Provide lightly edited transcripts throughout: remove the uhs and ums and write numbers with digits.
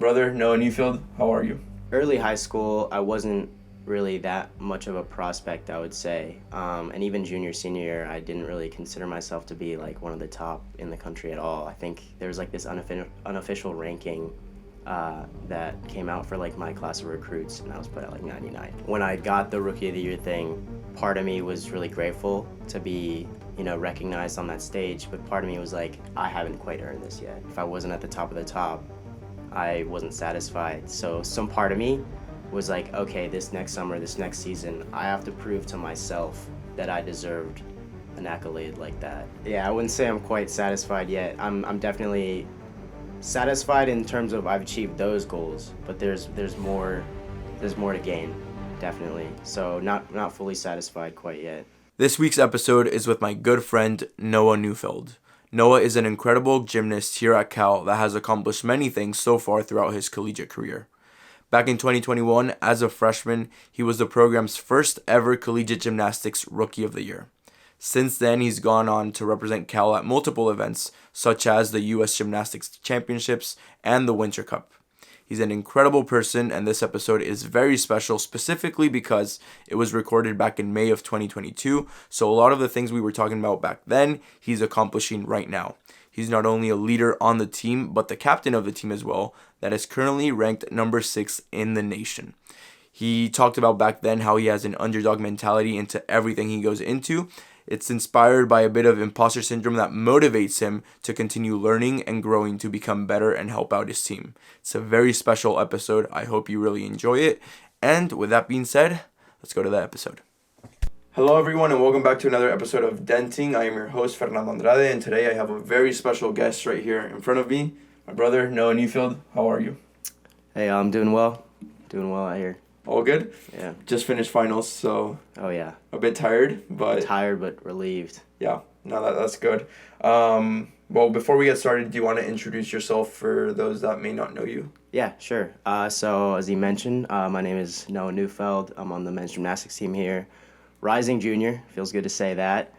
brother, NOAH NEWFELD. How are you? Early high school, I wasn't really that much of a prospect, I would say. And even junior, senior year, I didn't really consider myself to be like one of the top in the country at all. I think there was like this unofficial ranking that came out for like my class of recruits, and I was put at like 99. When I got the Rookie of the Year thing, part of me was really grateful to be recognized on that stage, but part of me was like, I haven't quite earned this yet. If I wasn't at the top of the top, I wasn't satisfied. So some part of me was like, okay, this next summer, this next season, I have to prove to myself that I deserved an accolade like that. Yeah, I wouldn't say I'm quite satisfied yet. I'm definitely satisfied in terms of I've achieved those goals, but there's more to gain, definitely. So not fully satisfied quite yet. This week's episode is with my good friend, NOAH NEWFELD. NOAH is an incredible gymnast here at Cal that has accomplished many things so far throughout his collegiate career. Back in 2021, as a freshman, he was the program's first ever collegiate gymnastics Rookie of the Year. Since then, he's gone on to represent Cal at multiple events, such as the U.S. Gymnastics Championships and the Winter Cup. He's an incredible person, and this episode is very special specifically because it was recorded back in May of 2022, so a lot of the things we were talking about back then, he's accomplishing right now. He's not only a leader on the team, but the captain of the team as well, that is currently ranked number 6 in the nation. He talked about back then how he has an underdog mentality into everything he goes into. It's inspired by a bit of imposter syndrome that motivates him to continue learning and growing to become better and help out his team. It's a very special episode. I hope you really enjoy it. And with that being said, let's go to the episode. Hello everyone and welcome back to another episode of Denting. I am your host Fernando Andrade, and today I have a very special guest right here in front of me. My brother, NOAH NEWFELD. How are you? Hey, I'm doing well. Doing well out here. All good? Yeah. Just finished finals, so Oh yeah. a bit tired, but Tired but relieved. yeah, no, that's good. Well, before we get started, do you want to introduce yourself for those that may not know you? Yeah, sure. So as you mentioned, my name is NOAH NEWFELD. I'm on the men's gymnastics team here. Rising junior, feels good to say that.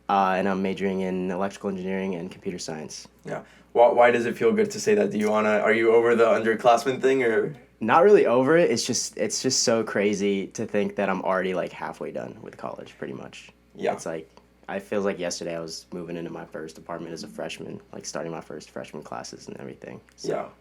And I'm majoring in electrical engineering and computer science. Yeah. Why does it feel good to say that? Are you over the underclassmen thing or? Not really over it. It's just so crazy to think that I'm already like halfway done with college, pretty much. Yeah. It's like, I feel like yesterday I was moving into my first apartment as a freshman, like starting my first freshman classes and everything. So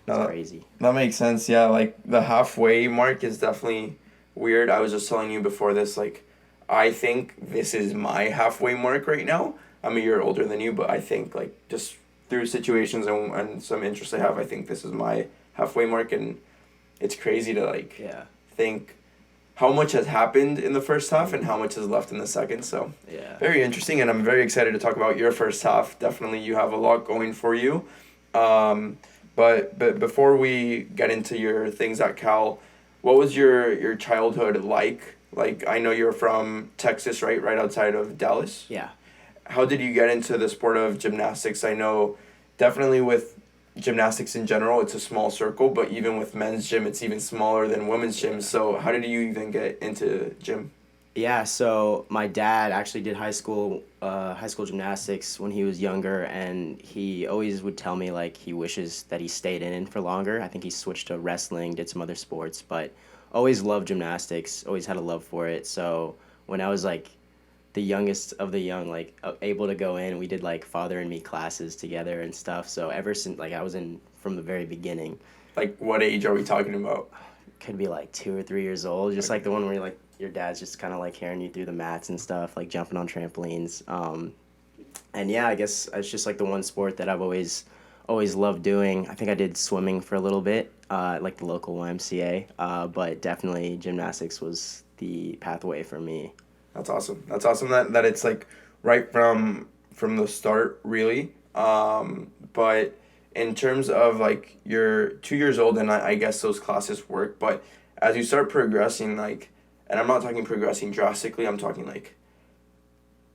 Yeah. it's crazy. That makes sense. Yeah, like the halfway mark is definitely weird. I was just telling you before this, like, I think this is my halfway mark right now. I'm a year older than you, but I think like just through situations and some interests I have, I think this is my halfway mark, and it's crazy to like think how much has happened in the first half and how much is left in the second. So very interesting, and I'm very excited to talk about your first half. Definitely you have a lot going for you. But before we get into your things at Cal, what was your childhood like? Like, I know you're from Texas, right outside of Dallas. Yeah. How did you get into the sport of gymnastics? I know definitely with gymnastics in general, it's a small circle, but even with men's gym, it's even smaller than women's gym. So how did you even get into gym? Yeah, so my dad actually did high school gymnastics when he was younger, and he always would tell me like he wishes that he stayed in for longer. I think he switched to wrestling, did some other sports, but always loved gymnastics, always had a love for it. So when I was like the youngest of the young, like able to go in, we did like father and me classes together and stuff. So ever since, like, I was in from the very beginning. Like, what age are we talking about? Could be like 2 or 3 years old, just like the one where you're, like, your dad's just kind of like carrying you through the mats and stuff, like jumping on trampolines. And yeah, I guess it's just like the one sport that I've always loved doing. I think I did swimming for a little bit, like the local YMCA, but definitely gymnastics was the pathway for me. That's awesome. That's awesome that it's like right from the start, really. But in terms of like you're 2 years old, and I guess those classes work, but as you start progressing, like, and I'm not talking progressing drastically, I'm talking like,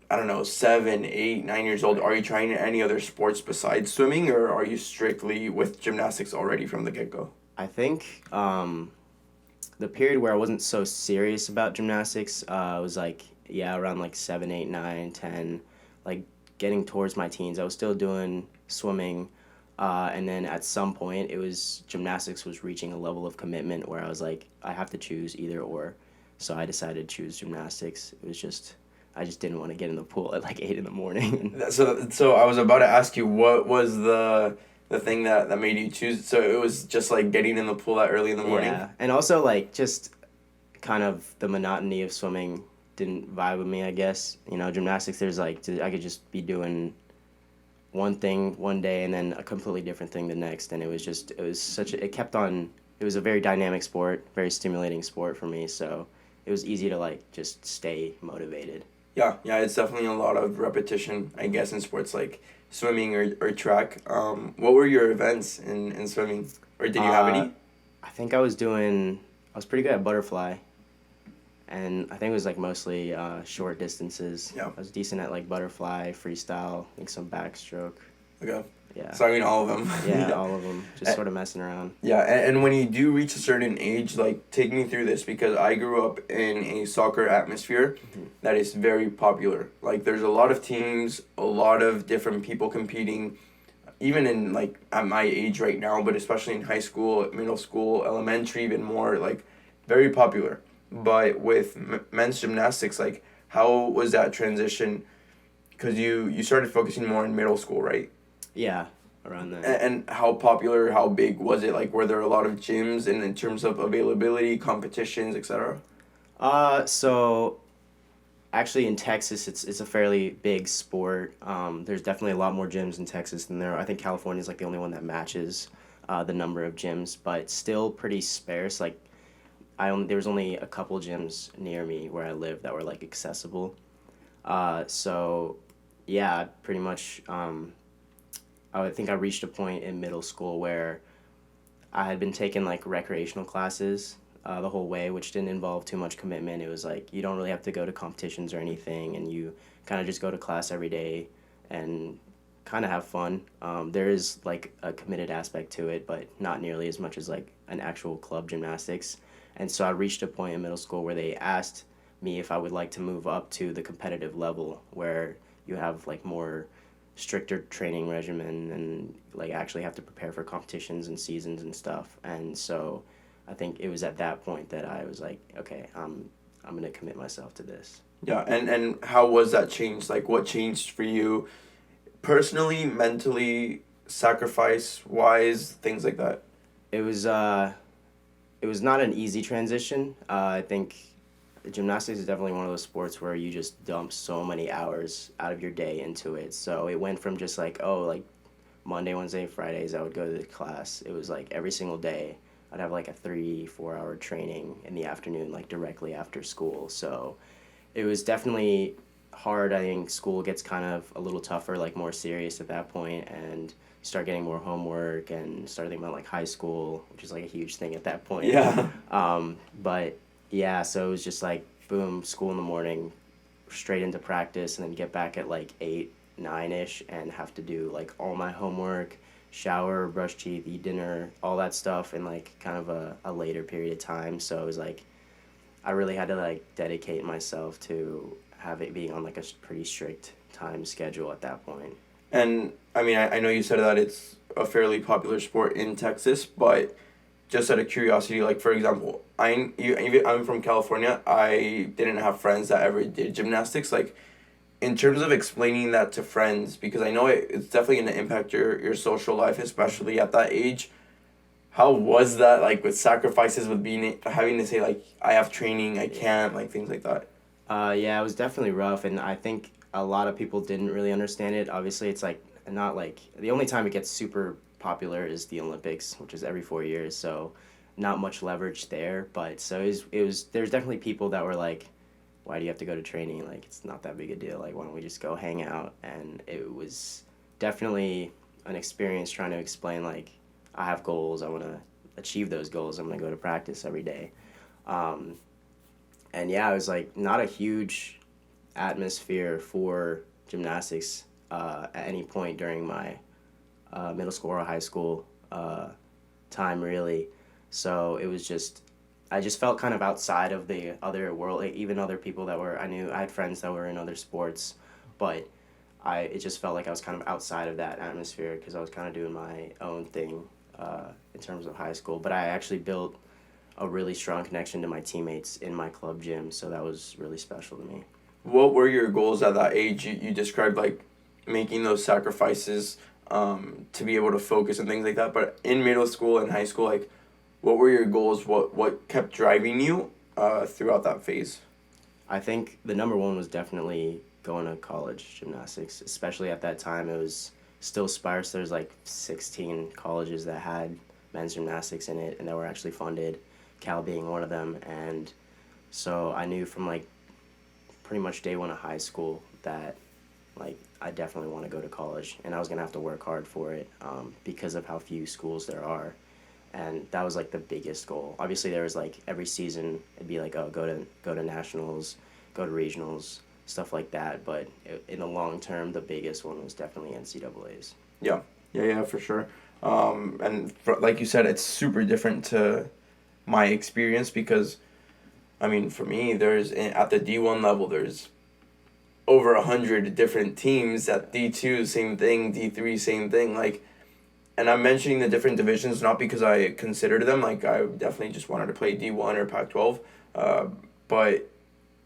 I don't know, 7, 8, 9 years old, are you trying any other sports besides swimming, or are you strictly with gymnastics already from the get-go? I think the period where I wasn't so serious about gymnastics was like, around like 7, 8, 9, 10, like getting towards my teens. I was still doing swimming, And then at some point, it was gymnastics was reaching a level of commitment where I was like, I have to choose either or. So I decided to choose gymnastics. It was just, I just didn't want to get in the pool at like 8 in the morning. So I was about to ask you, what was the thing that made you choose? So it was just like getting in the pool that early in the morning. Yeah, and also like just kind of the monotony of swimming didn't vibe with me, I guess. Gymnastics, there's like, I could just be doing one thing one day and then a completely different thing the next. And it was a very dynamic sport, very stimulating sport for me. So it was easy to like just stay motivated. Yeah, it's definitely a lot of repetition, I guess, in sports like swimming or track. What were your events in swimming? Or did you have any? I think I was pretty good at butterfly. And I think it was like mostly short distances. Yeah. I was decent at like butterfly, freestyle, I think some backstroke. Okay. Yeah. So I mean all of them. Yeah, all of them. Just sort of messing around. Yeah, and when you do reach a certain age, like, take me through this, because I grew up in a soccer atmosphere that is very popular. Like, there's a lot of teams, a lot of different people competing, even in, like, at my age right now, but especially in high school, middle school, elementary, even more, like, very popular. But with men's gymnastics, like, how was that transition? Because you started focusing more in middle school, right? Yeah, around that. And how popular, how big was it? Like, were there a lot of gyms in terms of availability, competitions, etc.? So actually in Texas, it's a fairly big sport. There's definitely a lot more gyms in Texas than there are. I think California is like the only one that matches the number of gyms, but still pretty sparse. Like there was only a couple gyms near me where I live that were like accessible. So yeah, pretty much. I think I reached a point in middle school where I had been taking like recreational classes the whole way, which didn't involve too much commitment. It was like you don't really have to go to competitions or anything, and you kind of just go to class every day and kind of have fun. There is like a committed aspect to it, but not nearly as much as like an actual club gymnastics. And so I reached a point in middle school where they asked me if I would like to move up to the competitive level where you have like more stricter training regimen and like actually have to prepare for competitions and seasons and stuff. And so I think it was at that point that I was like, okay, I'm gonna commit myself to this. Yeah, and how was that change? Like, what changed for you personally, mentally, sacrifice-wise, things like that? It was not an easy transition. I think gymnastics is definitely one of those sports where you just dump so many hours out of your day into it. So it went from just like, oh, like Monday, Wednesday, Fridays, I would go to the class. It was like every single day I'd have like a 3-4 hour training in the afternoon, like directly after school. So it was definitely hard. I think school gets kind of a little tougher, like more serious at that point, and you start getting more homework and start thinking about like high school, which is like a huge thing at that point. Yeah. But yeah, so it was just like boom, school in the morning, straight into practice, and then get back at like 8, 9-ish, and have to do like all my homework, shower, brush teeth, eat dinner, all that stuff in like kind of a later period of time. So it was like I really had to like dedicate myself to have it being on like a pretty strict time schedule at that point. And I mean, I know you said that it's a fairly popular sport in Texas, but just out of curiosity, like, for example, I'm from California. I didn't have friends that ever did gymnastics. Like, in terms of explaining that to friends, because I know it's definitely going to impact your social life, especially at that age. How was that, like, with sacrifices, with having to say, like, I have training, I can't, like, things like that? Yeah, it was definitely rough, and I think a lot of people didn't really understand it. Obviously, it's like not like the only time it gets super popular is the Olympics, which is every 4 years, so not much leverage there. But so it was there's definitely people that were like, why do you have to go to training? Like, it's not that big a deal. Like, why don't we just go hang out? And it was definitely an experience trying to explain, like, I have goals. I want to achieve those goals. I'm going to go to practice every day. And yeah, it was like not a huge atmosphere for gymnastics at any point during my middle school or high school time, really. So it was just, I just felt kind of outside of the other world, like, even other people that were, I had friends that were in other sports, but it just felt like I was kind of outside of that atmosphere because I was kind of doing my own thing in terms of high school. But I actually built a really strong connection to my teammates in my club gym, so that was really special to me. What were your goals at that age? You described like making those sacrifices to be able to focus and things like that. But in middle school and high school, like, what were your goals? What kept driving you throughout that phase? I think the number one was definitely going to college gymnastics, especially at that time. It was still sparse. There's like 16 colleges that had men's gymnastics in it and that were actually funded, Cal being one of them. And so I knew from like pretty much day one of high school that like I definitely want to go to college and I was going to have to work hard for it because of how few schools there are. And that was like the biggest goal. Obviously there was like every season it'd be like, oh, go to nationals, go to regionals, stuff like that. But in the long term, the biggest one was definitely NCAAs. Yeah, for sure. Like you said, it's super different to my experience because, I mean, for me, at the D1 level, there's over 100 different teams. At D2, same thing. D3, same thing. Like, and I'm mentioning the different divisions not because I considered them. Like, I definitely just wanted to play D1 or Pac-12. But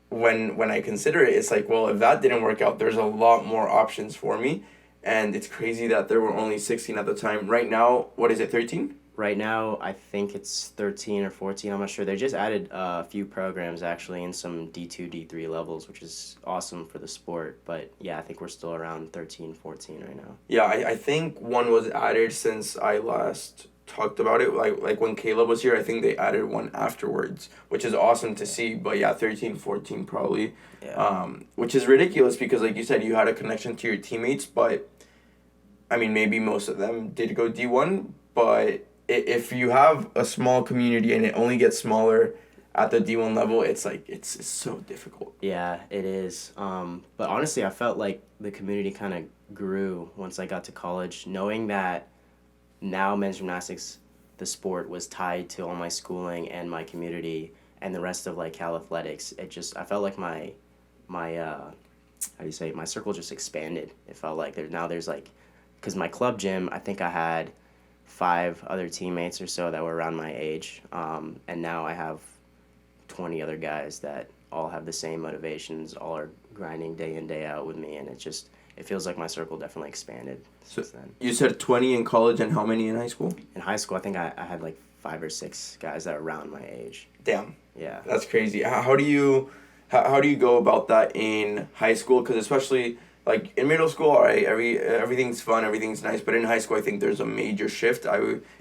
when I consider it, it's like, well, if that didn't work out, there's a lot more options for me. And it's crazy that there were only 16 at the time. Right now, what is it, 13? Right now, I think it's 13 or 14. I'm not sure. They just added a few programs, actually, in some D2, D3 levels, which is awesome for the sport. But, yeah, I think we're still around 13, 14 right now. Yeah, I think one was added since I last talked about it. Like when Caleb was here, I think they added one afterwards, which is awesome to see. But, yeah, 13, 14 probably. Yeah. Which is ridiculous because, like you said, you had a connection to your teammates. But, I mean, maybe most of them did go D1, but if you have a small community and it only gets smaller at the D1 level, it's like it's so difficult. Yeah, it is. But honestly, I felt like the community kind of grew once I got to college, knowing that now men's gymnastics, the sport, was tied to all my schooling and my community and the rest of like Cal athletics. I felt like my how do you say, my circle just expanded. It felt like there's like, because my club gym, I think I had 5 other teammates or so that were around my age, and now I have 20 other guys that all have the same motivations, all are grinding day in, day out with me, and it feels like my circle definitely expanded since then. You said 20 in college and how many in high school? In high school, I think I had like 5 or 6 guys that are around my age. Damn. Yeah. That's crazy. How do you go about that in high school? Because especially like in middle school, all right, everything's fun, everything's nice, but in high school, I think there's a major shift.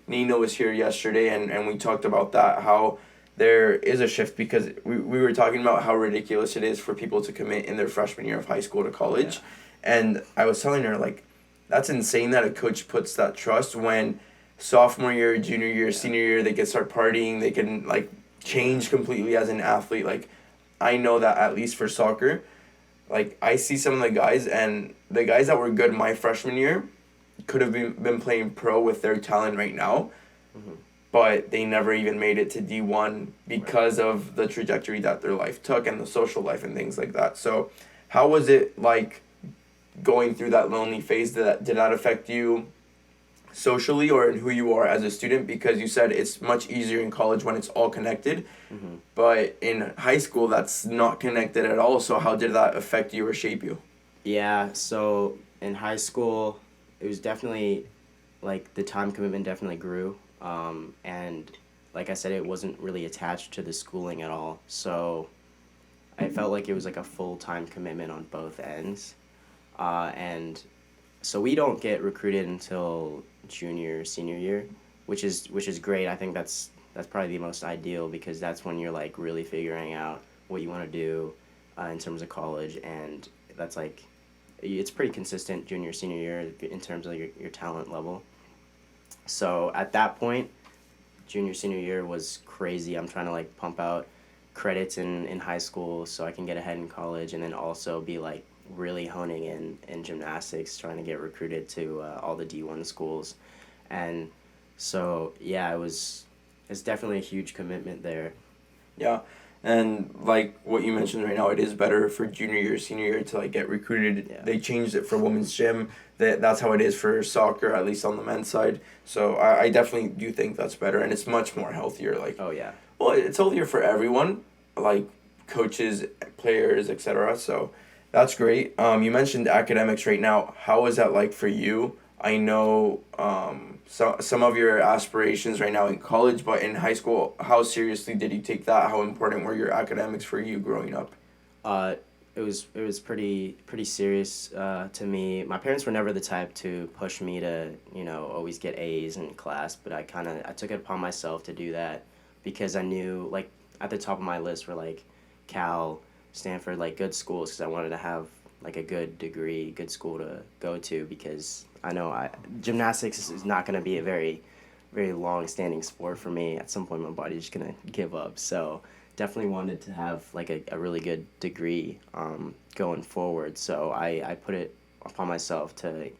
Nino was here yesterday, and we talked about that, how there is a shift because we were talking about how ridiculous it is for people to commit in their freshman year of high school to college. Yeah. And I was telling her, like, that's insane that a coach puts that trust when sophomore year, junior year, senior year, they can start partying, they can, like, change completely as an athlete. Like, I know that at least for soccer, like, I see some of the guys, and the guys that were good my freshman year could have been playing pro with their talent right now, but they never even made it to D1 because of the trajectory that their life took and the social life and things like that. So how was it, like, going through that lonely phase? Did that affect you socially or in who you are as a student? Because you said it's much easier in college when it's all connected, but in high school that's not connected at all. So how did that affect you or shape you? Yeah, so in high school it was definitely like the time commitment definitely grew, and like I said, it wasn't really attached to the schooling at all, so I felt like it was like a full-time commitment on both ends, and so we don't get recruited until junior, senior year, which is great. I think that's probably the most ideal because that's when you're like really figuring out what you want to do in terms of college, and that's like it's pretty consistent junior, senior year in terms of your talent level. So at that point, junior, senior year was crazy. I'm trying to like pump out credits in high school so I can get ahead in college, and then also be like really honing in gymnastics, trying to get recruited to all the D1 schools. And so, yeah, it's definitely a huge commitment there. Yeah. And like what you mentioned right now, it is better for junior year, senior year to like get recruited. Yeah. They changed it for women's gym. That's how it is for soccer, at least on the men's side. So I definitely do think that's better, and it's much more healthier. Like, Oh yeah. well, it's healthier for everyone, like coaches, players, etc. So that's great. You mentioned academics right now. How is that like for you? I know some of your aspirations right now in college, but in high school, how seriously did you take that? How important were your academics for you growing up? Uh, it was pretty serious to me. My parents were never the type to push me to always get A's in class, but I took it upon myself to do that because I knew like at the top of my list were like Cal, Stanford, like good schools because I wanted to have like a good degree, good school to go to because I know gymnastics is not going to be a very long standing sport for me. At some point, my body's just going to give up. So definitely wanted to have like a really good degree going forward. So I put it upon myself to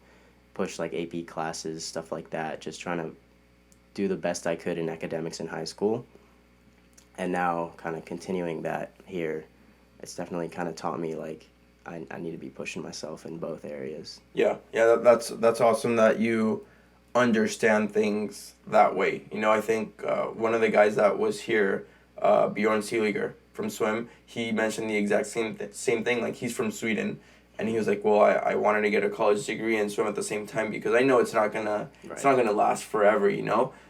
push like AP classes, stuff like that, just trying to do the best I could in academics in high school. And now kind of continuing that here, it's definitely kind of taught me like I need to be pushing myself in both areas. Yeah, that's awesome that you understand things that way. I think one of the guys that was here, Bjorn Seeliger from swim, he mentioned the exact same thing. Like he's from Sweden, and he was like, "Well, I wanted to get a college degree and swim at the same time because I know it's not gonna last forever."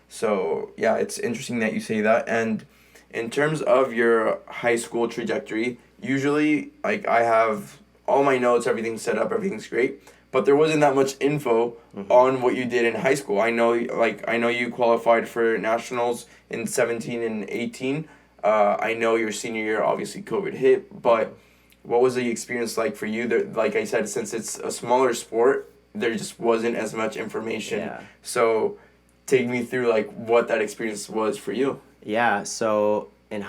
So yeah, it's interesting that you say that. And in terms of your high school trajectory, usually like I have all my notes, everything's set up, everything's great. But there wasn't that much info on what you did in high school. I know you qualified for nationals in 17 and 18. I know your senior year, obviously COVID hit, but what was the experience like for you? There, like I said, since it's a smaller sport, there just wasn't as much information. Yeah. So take me through like what that experience was for you. Yeah, so in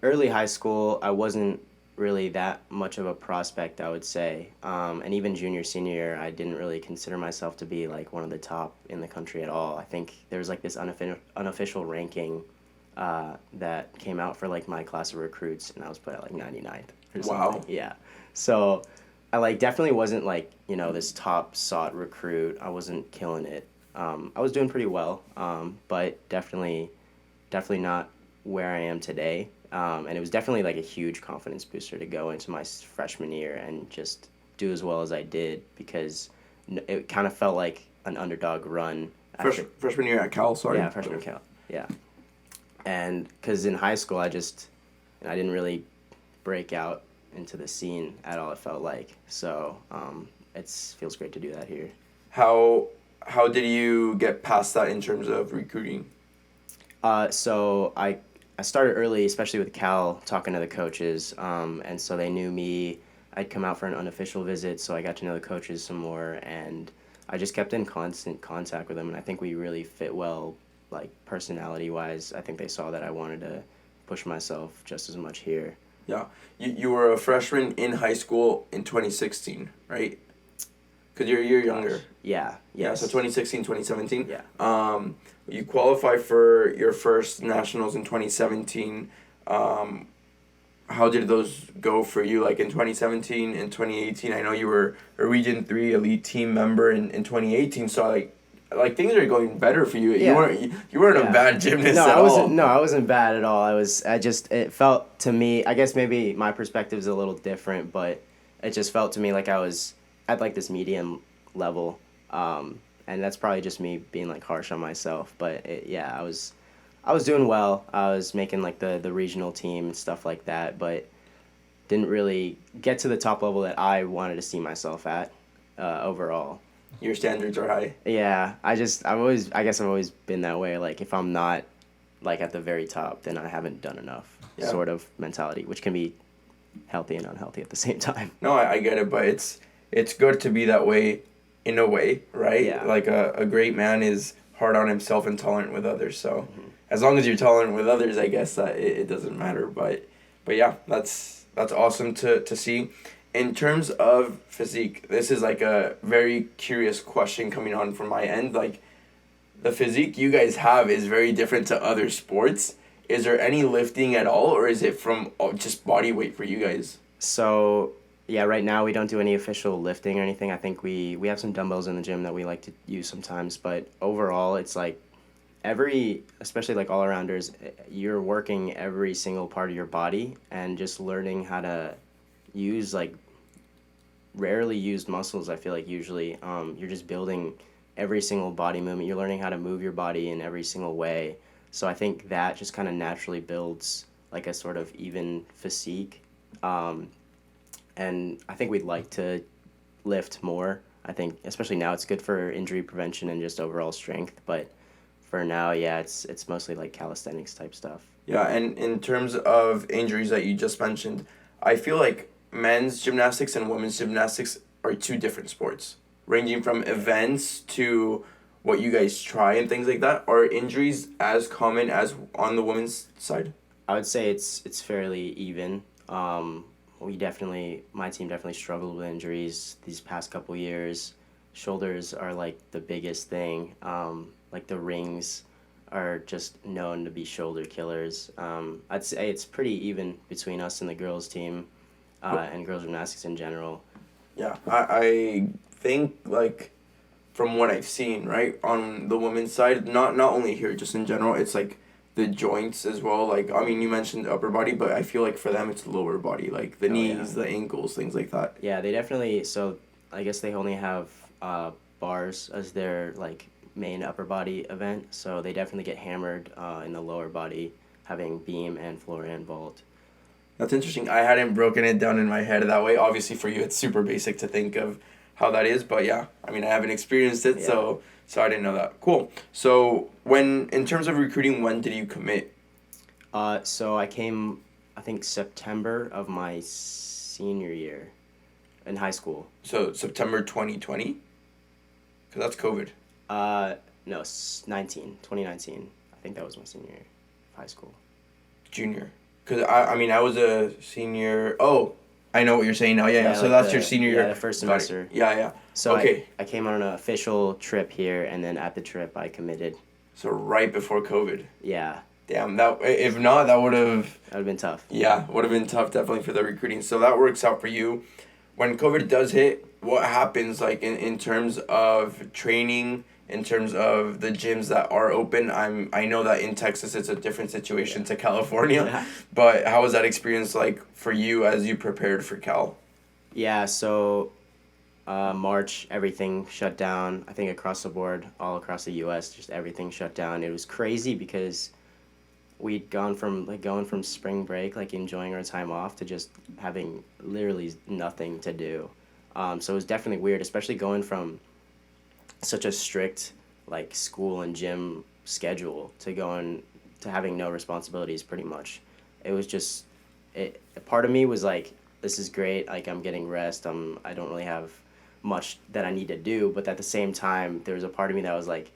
early high school, I wasn't really that much of a prospect, I would say. And even junior, senior year, I didn't really consider myself to be like one of the top in the country at all. I think there was like this unofficial ranking that came out for like my class of recruits, and I was put at like 99th or something. Wow. Yeah. So I like definitely wasn't like, this top sought recruit. I wasn't killing it. I was doing pretty well, but definitely not where I am today. And it was definitely like a huge confidence booster to go into my freshman year and just do as well as I did because it kind of felt like an underdog run. Freshman year at Cal, sorry. Yeah, freshman Cal. Yeah. And because in high school, I didn't really break out into the scene at all, it felt like. So it feels great to do that here. How did you get past that in terms of recruiting? So I started early, especially with Cal, talking to the coaches, and so they knew me. I'd come out for an unofficial visit, so I got to know the coaches some more, and I just kept in constant contact with them, and I think we really fit well, like personality-wise. I think they saw that I wanted to push myself just as much here. Yeah. You were a freshman in high school in 2016, right? Because you're a year younger. Yeah. Yes. Yeah, so 2016, 2017. Yeah. You qualified for your first nationals in 2017. How did those go for you? Like in 2017 and 2018, I know you were a Region 3 elite team member in 2018, so like things are going better for you. Yeah. You weren't a bad gymnast at all. No, I wasn't bad at all. It felt to me, I guess maybe my perspective is a little different, but it just felt to me like I was at like this medium level. And that's probably just me being like harsh on myself, but I was doing well. I was making like the regional team and stuff like that, but didn't really get to the top level that I wanted to see myself at overall. Your standards are high. Yeah, I guess I've always been that way. Like if I'm not like at the very top, then I haven't done enough. Yeah. Sort of mentality, which can be healthy and unhealthy at the same time. No, I get it, but it's good to be that way in a way, right? Yeah. Like a great man is hard on himself and tolerant with others. So as long as you're tolerant with others, I guess that it doesn't matter. But yeah, that's awesome to see. In terms of physique, this is like a very curious question coming on from my end. Like the physique you guys have is very different to other sports. is there any lifting at all, or is it from just body weight for you guys? So yeah, right now we don't do any official lifting or anything. I think we have some dumbbells in the gym that we like to use sometimes, but overall it's like especially like all arounders, you're working every single part of your body and just learning how to use like rarely used muscles. I feel like usually you're just building every single body movement. You're learning how to move your body in every single way. So I think that just kind of naturally builds like a sort of even physique. And I think we'd like to lift more. I think especially now it's good for injury prevention and just overall strength. But for now, yeah, it's mostly like calisthenics type stuff. Yeah, and in terms of injuries that you just mentioned, I feel like men's gymnastics and women's gymnastics are two different sports, ranging from events to what you guys try and things like that. Are injuries as common as on the women's side? I would say it's fairly even. My team definitely struggled with injuries these past couple years. Shoulders are like the biggest thing. Like the rings are just known to be shoulder killers. I'd say it's pretty even between us and the girls team, and girls gymnastics in general. Yeah, I think like from what I've seen, right, on the women's side, not only here, just in general, it's like the joints as well. Like, I mean, you mentioned upper body, but I feel like for them it's lower body, like the knees, the ankles, things like that. Yeah, they definitely. So I guess they only have bars as their like main upper body event. So they definitely get hammered in the lower body, having beam and floor and vault. That's interesting. I hadn't broken it down in my head that way. Obviously, for you, it's super basic to think of how that is, but yeah, I mean, I haven't experienced it, so I didn't know that. Cool. So in terms of recruiting, when did you commit? So I came, I think September of my senior year, in high school. So September 2020, because that's COVID. No, 2019. I think that was my senior year of high school. Junior. Because I mean, I was a senior. Oh, I know what you're saying now. Yeah. So like that's your senior year. Yeah, the first semester. Yeah. So okay. I came on an official trip here, and then at the trip I committed. So right before COVID. Yeah. Damn, if not, that would have been tough. Yeah, would have been tough definitely for the recruiting. So that works out for you. When COVID does hit, what happens like in terms of training, in terms of the gyms that are open? I know that in Texas it's a different situation to California, but how was that experience like for you as you prepared for Cal? Yeah, so March, everything shut down. I think across the board, all across the U.S., just everything shut down. It was crazy because we'd gone from going from spring break, like enjoying our time off, to just having literally nothing to do. So it was definitely weird, especially going from such a strict like school and gym schedule to having no responsibilities pretty much. It was just a part of me was like, this is great, like I'm getting rest, I don't really have much that I need to do, but at the same time there was a part of me that was like,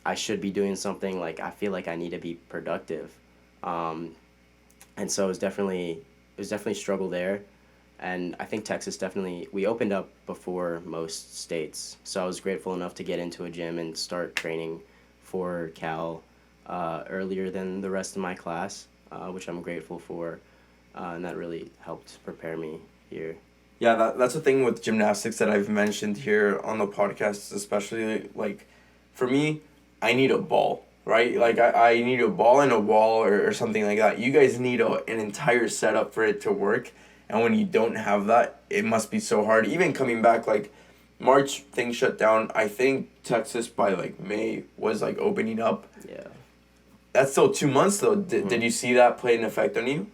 I should be doing something, like I feel like I need to be productive. And so it was definitely a struggle there. And I think Texas we opened up before most states. So I was grateful enough to get into a gym and start training for Cal earlier than the rest of my class, which I'm grateful for. And that really helped prepare me here. Yeah, that's the thing with gymnastics that I've mentioned here on the podcast, especially like for me, I need a ball, right? Like I need a ball and a wall or something like that. You guys need an entire setup for it to work. And when you don't have that, it must be so hard. Even coming back, like, March, things shut down. I think Texas by, like, May was, like, opening up. Yeah. That's still 2 months, though. Did you see that play an effect on you?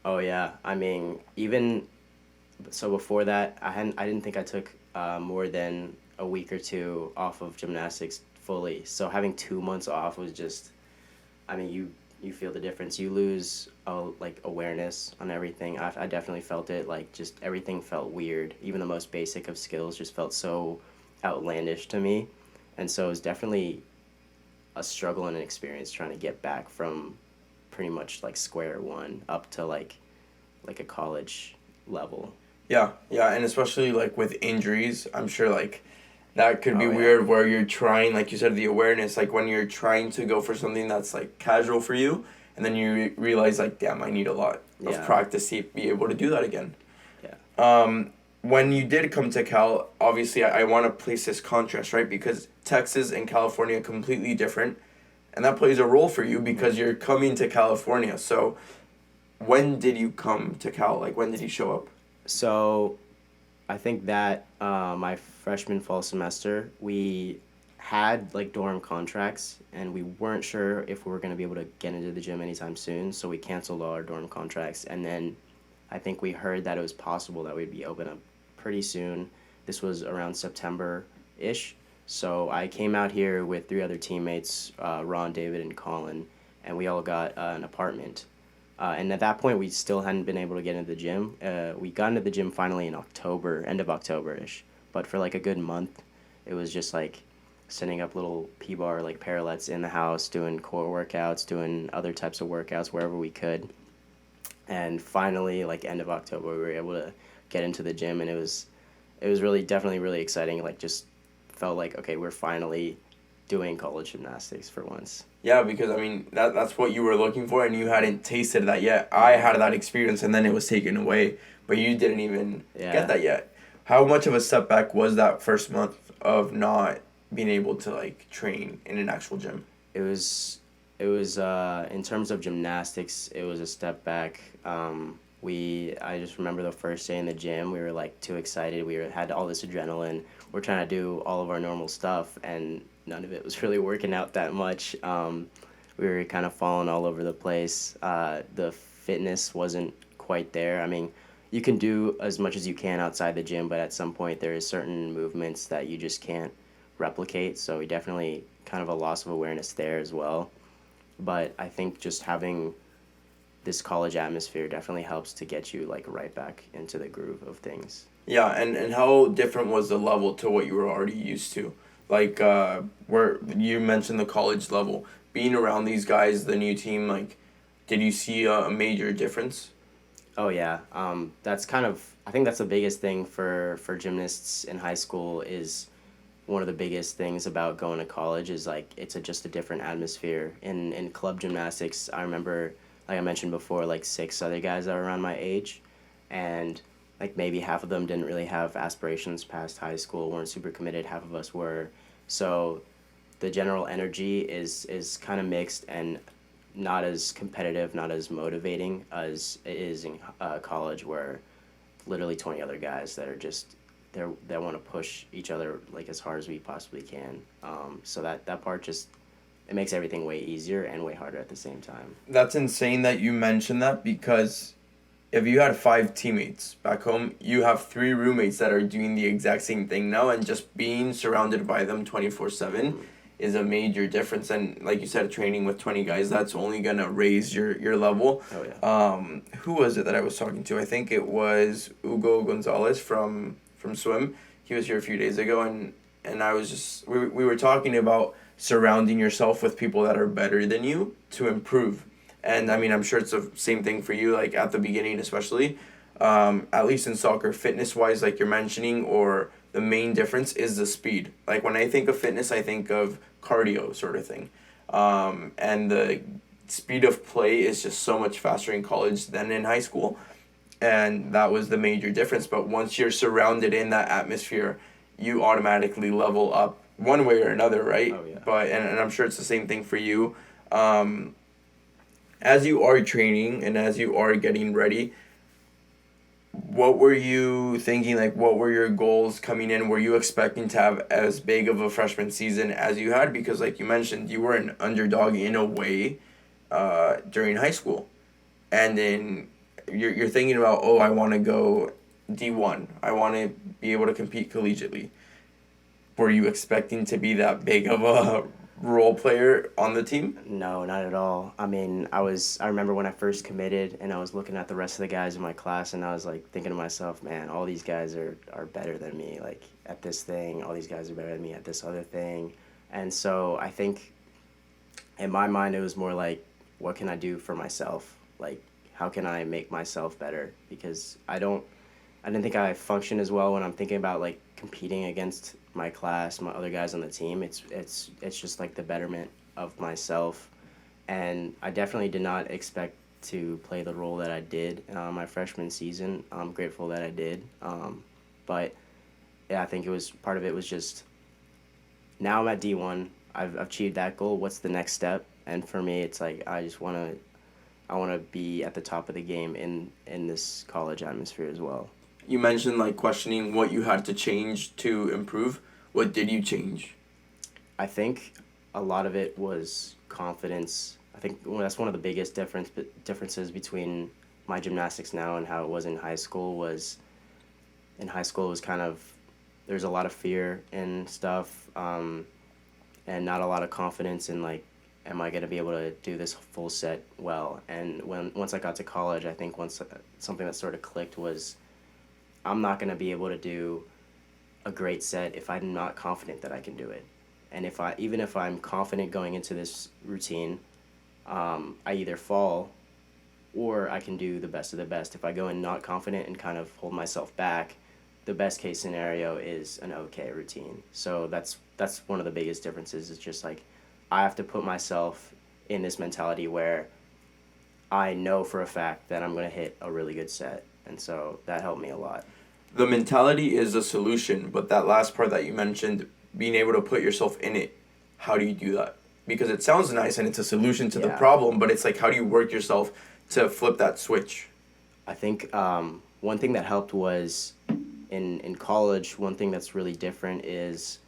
Oh, yeah. I mean, even... So before that, I didn't think I took more than a week or two off of gymnastics fully. So having 2 months off was just... I mean, you feel the difference. You lose like awareness on everything. I definitely felt it. Like just everything felt weird. Even the most basic of skills just felt so outlandish to me, and so it was definitely a struggle and an experience trying to get back from pretty much like square one up to like a college level. Yeah, and especially like with injuries, I'm sure like that could be weird where you're trying, like you said, the awareness, like when you're trying to go for something that's like casual for you and then you realize like, damn, I need a lot of Yeah. practice to be able to do that again. Yeah. When you did come to Cal, obviously I want to place this contrast, right? Because Texas and California are completely different, and that plays a role for you because you're coming to California. So when did you come to Cal? Like, when did you show up? So I think that my freshman fall semester, we had like dorm contracts and we weren't sure if we were going to be able to get into the gym anytime soon. So we canceled all our dorm contracts. And then I think we heard that it was possible that we'd be open up pretty soon. This was around September-ish. So I came out here with 3 other teammates, Ron, David, and Colin, and we all got an apartment. And at that point, we still hadn't been able to get into the gym. We got into the gym finally in October, end of October-ish. But for like a good month, it was just like setting up little P-bar like parallettes in the house, doing core workouts, doing other types of workouts wherever we could. And finally, like end of October, we were able to get into the gym, and it was really definitely really exciting. Like just felt like, okay, we're finally doing college gymnastics for once. Yeah, because I mean that's what you were looking for, and you hadn't tasted that yet. I had that experience, and then it was taken away, but you didn't even get that yet. How much of a setback was that first month of not being able to like train in an actual gym? It was in terms of gymnastics, it was a step back. I just remember the first day in the gym, we were like too excited. Had all this adrenaline. We're trying to do all of our normal stuff, and none of it was really working out that much. We were kind of falling all over the place. The fitness wasn't quite there. I mean, you can do as much as you can outside the gym, but at some point there is certain movements that you just can't replicate. So we definitely kind of a loss of awareness there as well. But I think just having this college atmosphere definitely helps to get you like right back into the groove of things. Yeah, and how different was the level to what you were already used to? Like, where you mentioned the college level, being around these guys, the new team, like, did you see a major difference? Oh yeah, I think that's the biggest thing for gymnasts in high school is one of the biggest things about going to college is like just a different atmosphere. In club gymnastics, I remember, like I mentioned before, like 6 other guys that were around my age, and like maybe half of them didn't really have aspirations past high school, weren't super committed, half of us were. So the general energy is kind of mixed and not as competitive, not as motivating as it is in college, where literally 20 other guys that are just that want to push each other like as hard as we possibly can. So that part just, it makes everything way easier and way harder at the same time. That's insane that you mentioned that, because if you had 5 teammates back home, you have 3 roommates that are doing the exact same thing now, and just being surrounded by them 24/7 is a major difference. And like you said, training with 20 guys, that's only gonna raise your level. Oh yeah. Who was it that I was talking to? I think it was Hugo Gonzalez from swim. He was here a few days ago, and I was just we were talking about surrounding yourself with people that are better than you to improve. And I mean, I'm sure it's the same thing for you, like at the beginning especially, at least in soccer, fitness wise, like you're mentioning, or the main difference is the speed. Like when I think of fitness, I think of cardio sort of thing, and the speed of play is just so much faster in college than in high school. And that was the major difference. But once you're surrounded in that atmosphere, you automatically level up one way or another, right? Oh yeah. But and I'm sure it's the same thing for you. As you are training and as you are getting ready, what were you thinking? Like, what were your goals coming in? Were you expecting to have as big of a freshman season as you had? Because like you mentioned, you were an underdog in a way during high school. And then you're thinking about, oh, I want to go D1. I want to be able to compete collegiately. Were you expecting to be that big of a role player on the team? No, not at all. I mean, I remember when I first committed and I was looking at the rest of the guys in my class and I was like thinking to myself, man, all these guys are better than me, like at this thing. All these guys are better than me at this other thing. And so I think in my mind it was more like, what can I do for myself? Like, how can I make myself better? Because I didn't think I function as well when I'm thinking about like competing against my class, my other guys on the team. It's just like the betterment of myself, and I definitely did not expect to play the role that I did my freshman season. I'm grateful that I did, but yeah, I think it was part of it was just now I'm at D1. I've achieved that goal. What's the next step? And for me, it's like I want to be at the top of the game in this college atmosphere as well. You mentioned like questioning what you had to change to improve. What did you change? I think a lot of it was confidence. I think that's one of the biggest differences between my gymnastics now and how it was in high school. Was in high school it was kind of there's a lot of fear and stuff, and not a lot of confidence in like, am I gonna be able to do this full set well? And once I got to college, I think once something that sort of clicked was I'm not gonna be able to do a great set if I'm not confident that I can do it. And even if I'm confident going into this routine, I either fall or I can do the best of the best. If I go in not confident and kind of hold myself back, the best case scenario is an okay routine. So that's one of the biggest differences. It's just like I have to put myself in this mentality where I know for a fact that I'm going to hit a really good set. And so that helped me a lot. The mentality is a solution, but that last part that you mentioned, being able to put yourself in it, how do you do that? Because it sounds nice and it's a solution to the problem, but it's like, how do you work yourself to flip that switch? I think one thing that helped was in college, one thing that's really different is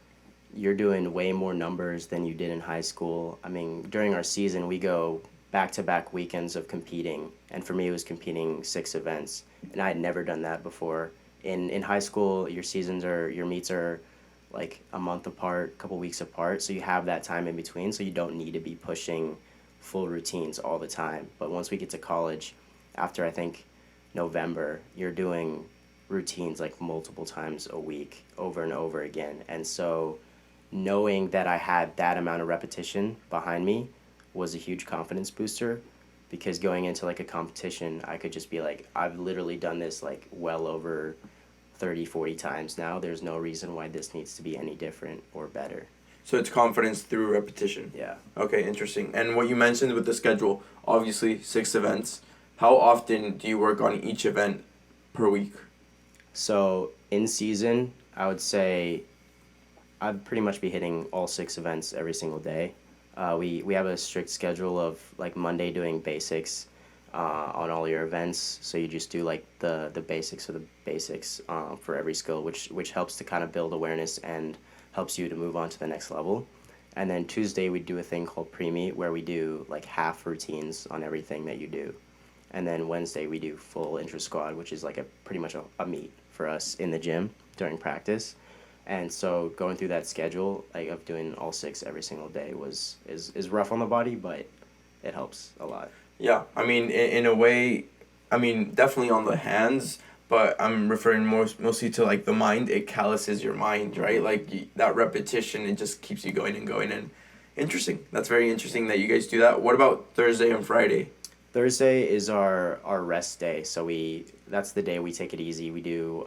you're doing way more numbers than you did in high school. I mean, during our season, we go back-to-back weekends of competing, and for me, it was competing 6 events, and I had never done that before. In high school, your meets are like a month apart, a couple weeks apart, so you have that time in between, so you don't need to be pushing full routines all the time. But once we get to college, after I think November, you're doing routines like multiple times a week over and over again. And so knowing that I had that amount of repetition behind me was a huge confidence booster, because going into like a competition, I could just be like, I've literally done this like well over 30, 40 times now. There's no reason why this needs to be any different or better. So it's confidence through repetition. Yeah. Okay, interesting. And what you mentioned with the schedule, obviously 6 events. How often do you work on each event per week? So in season, I would say I'd pretty much be hitting all 6 events every single day. We have a strict schedule of like Monday doing basics on all your events. So you just do like the basics of the basics for every skill, which helps to kind of build awareness and helps you to move on to the next level. And then Tuesday we do a thing called pre-meet where we do like half routines on everything that you do. And then Wednesday we do full intra-squad, which is like pretty much a meet for us in the gym during practice. And so going through that schedule, like of doing all 6 every single day is rough on the body, but it helps a lot. Yeah, I mean, in a way, I mean, definitely on the hands, but I'm referring mostly to like the mind. It calluses your mind, right? Like that repetition, it just keeps you going and going. And interesting. That's very interesting that you guys do that. What about Thursday and Friday? Thursday is our rest day, so that's the day we take it easy. We do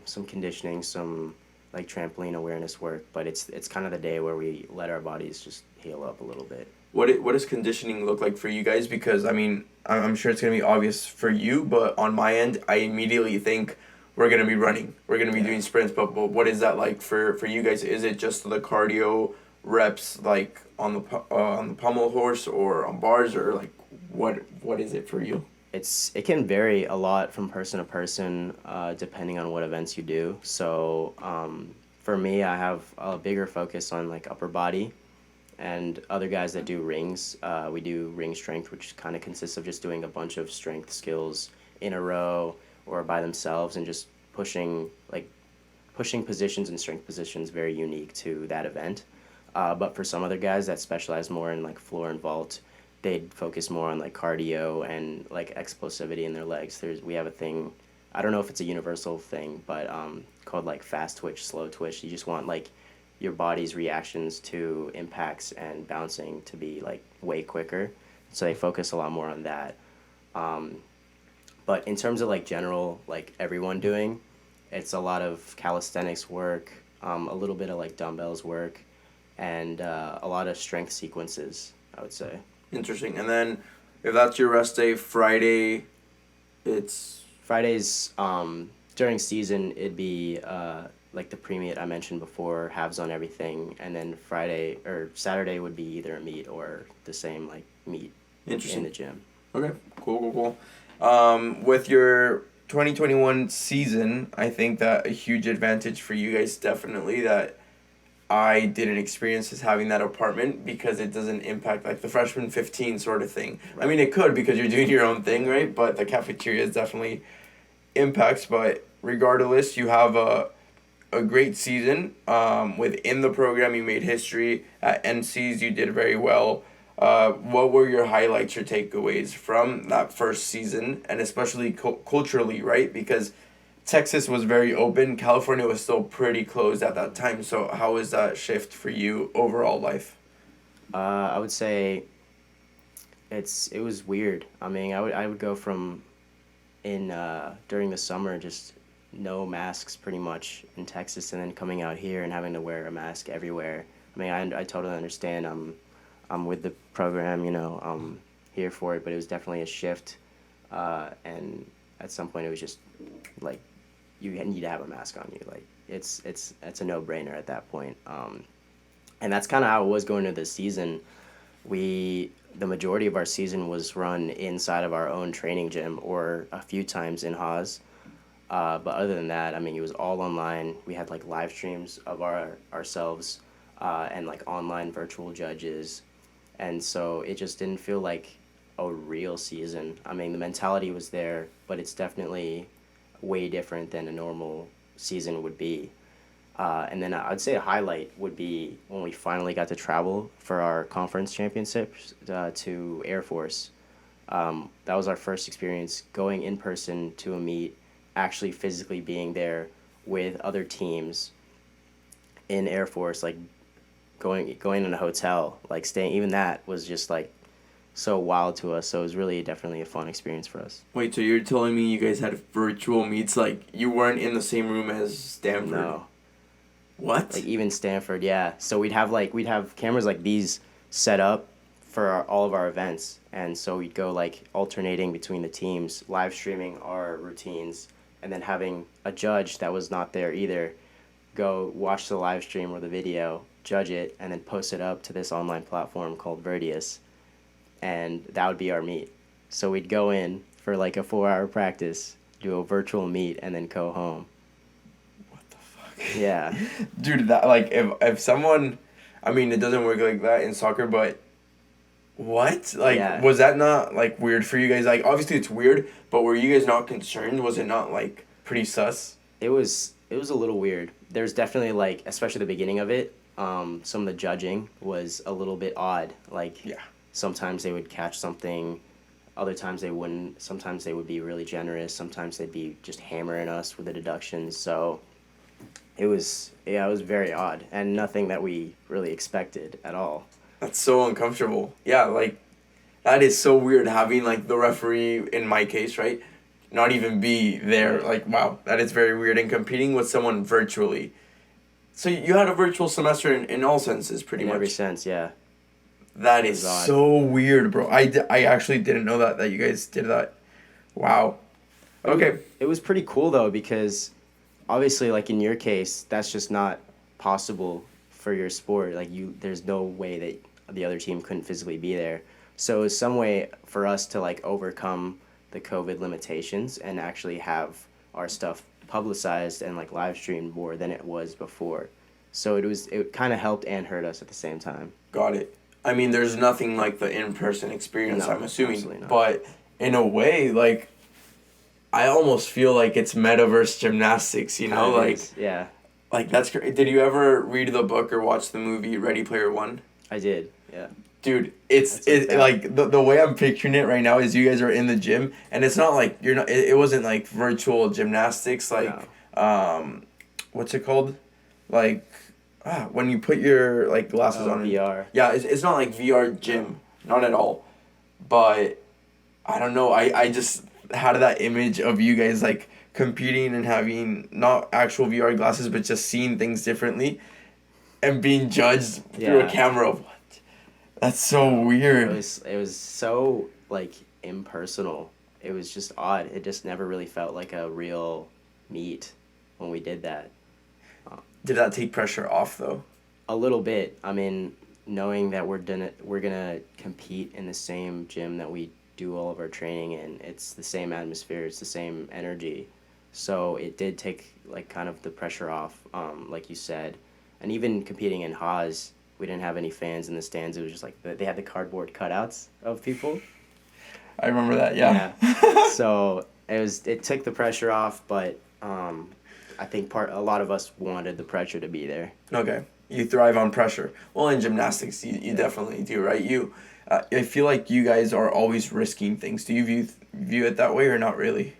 some conditioning, some like trampoline awareness work, but it's kind of the day where we let our bodies just heal up a little bit. What does conditioning look like for you guys? Because I mean, I'm sure it's gonna be obvious for you, but on my end, I immediately think we're gonna be running, we're gonna be doing sprints. But what is that like for you guys? Is it just the cardio reps like on the pommel horse or on bars, or like what is it for you? It can vary a lot from person to person, depending on what events you do. So for me, I have a bigger focus on like upper body, and other guys that do rings, we do ring strength, which kind of consists of just doing a bunch of strength skills in a row or by themselves and just pushing positions and strength positions very unique to that event. But for some other guys that specialize more in like floor and vault, they'd focus more on like cardio and like explosivity in their legs. We have a thing, I don't know if it's a universal thing, but called like fast twitch, slow twitch. You just want like your body's reactions to impacts and bouncing to be like way quicker. So they focus a lot more on that. But in terms of like general, like everyone doing, it's a lot of calisthenics work, a little bit of like dumbbells work, and a lot of strength sequences, I would say. Interesting. And then if that's your rest day, Friday, it's Fridays, during season, it'd be like the pre-meet I mentioned before, halves on everything, and then Friday or Saturday would be either a meet or the same like meet in the gym. Okay, cool. With your 2021 season, I think that a huge advantage for you guys definitely that I didn't experience is having that apartment because it doesn't impact like the freshman 15 sort of thing. Right. I mean, it could because you're doing your own thing, right? But the cafeteria is definitely impacts. But regardless, you have a great season. Within the program, you made history. At NCs, you did very well. What were your highlights or takeaways from that first season, and especially culturally, right? Because Texas was very open. California was still pretty closed at that time. So how was that shift for you overall life? I would say it was weird. I mean, I would go from during the summer just no masks pretty much in Texas, and then coming out here and having to wear a mask everywhere. I mean, I totally understand. I'm with the program, I'm here for it, but it was definitely a shift, and at some point it was just like you need to have a mask on you. Like it's a no-brainer at that point. And that's kind of how it was going into the season. The majority of our season was run inside of our own training gym or a few times in Haas. But other than that, I mean, it was all online. We had like live streams of ourselves and like online virtual judges. And so it just didn't feel like a real season. I mean, the mentality was there, but it's definitely way different than a normal season would be. And then I'd say a highlight would be when we finally got to travel for our conference championships to Air Force. That was our first experience going in person to a meet, actually physically being there with other teams in Air Force, like going in a hotel, like staying. Even that was just like so wild to us. So it was really definitely a fun experience for us. Wait, so you're telling me you guys had virtual meets, like you weren't in the same room as Stanford? No. What? Like even Stanford, yeah. So we'd have cameras like these set up for all of our events, and so we'd go like alternating between the teams, live streaming our routines, and then having a judge that was not there either go watch the live stream or the video, judge it, and then post it up to this online platform called Verdius, and that would be our meet. So we'd go in for like a 4-hour practice, do a virtual meet, and then go home. Yeah. Dude, that like if someone, I mean, it doesn't work like that in soccer, but what? Like, Yeah. Was that not like weird for you guys? Like, obviously it's weird, but were you guys not concerned? Was it not like pretty sus? It was a little weird. There's definitely like, especially the beginning of it, some of the judging was a little bit odd. Like, yeah. Sometimes they would catch something, other times they wouldn't. Sometimes they would be really generous. Sometimes they'd be just hammering us with the deductions. So it was very odd and nothing that we really expected at all. That's so uncomfortable. Yeah, like, that is so weird having, like, the referee, in my case, right, not even be there. Like, wow, that is very weird. And competing with someone virtually. So you had a virtual semester in all senses, pretty much. In every sense, yeah. That is so weird, bro. I actually didn't know that you guys did that. Wow. Okay. It was pretty cool, though, because obviously, like, in your case, that's just not possible for your sport. Like, there's no way that the other team couldn't physically be there. So it was some way for us to, like, overcome the COVID limitations and actually have our stuff publicized and, like, live streamed more than it was before. So it kind of helped and hurt us at the same time. Got it. I mean, there's nothing like the in-person experience, No, I'm assuming. absolutely not. But in a way, like, I almost feel like it's metaverse gymnastics, you know? Like, yeah. Like, that's great. Did you ever read the book or watch the movie Ready Player One? I did, yeah. Dude, it's like the way I'm picturing it right now is you guys are in the gym, and it's not like you're not. It wasn't like virtual gymnastics, like what's it called, like when you put your like glasses on. VR. Yeah, it's not like VR gym, not at all, but I don't know. I just had that image of you guys like competing and having not actual VR glasses, but just seeing things differently, and being judged through a camera. That's so weird. It was so like impersonal. It was just odd. It just never really felt like a real meet when we did that. Did that take pressure off though? A little bit. I mean, knowing that we're gonna compete in the same gym that we do all of our training in, it's the same atmosphere, it's the same energy. So it did take like kind of the pressure off, like you said, and even competing in Haas, we didn't have any fans in the stands. It was just like they had the cardboard cutouts of people. I remember that. Yeah. So it took the pressure off, but I think a lot of us wanted the pressure to be there. Okay. You thrive on pressure. Well, in gymnastics, you definitely do, right? I feel like you guys are always risking things. Do you view it that way or not really?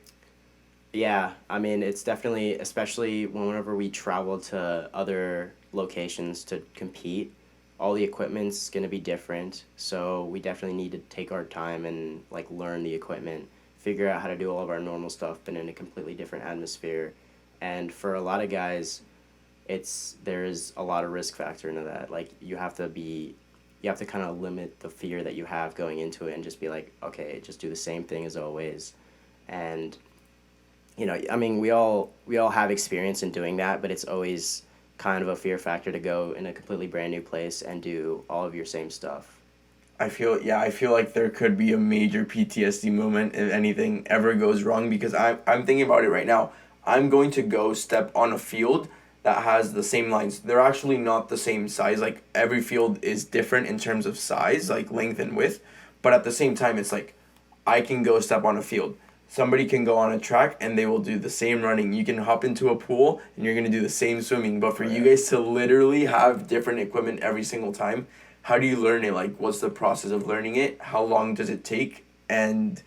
Yeah, I mean, it's definitely, especially whenever we travel to other locations to compete, all the equipment's going to be different. So we definitely need to take our time and like learn the equipment, figure out how to do all of our normal stuff, but in a completely different atmosphere. And for a lot of guys, there's a lot of risk factor into that. Like you have to kind of limit the fear that you have going into it and just be like, okay, just do the same thing as always. And I mean, we all have experience in doing that, but it's always kind of a fear factor to go in a completely brand new place and do all of your same stuff. I feel like there could be a major PTSD moment if anything ever goes wrong because I'm thinking about it right now. I'm going to go step on a field that has the same lines. They're actually not the same size. Like every field is different in terms of size, like length and width, but at the same time it's like I can go step on a field. Somebody can go on a track and they will do the same running. You can hop into a pool and you're going to do the same swimming. But for you guys to literally have different equipment every single time, how do you learn it? Like, what's the process of learning it? How long does it take? And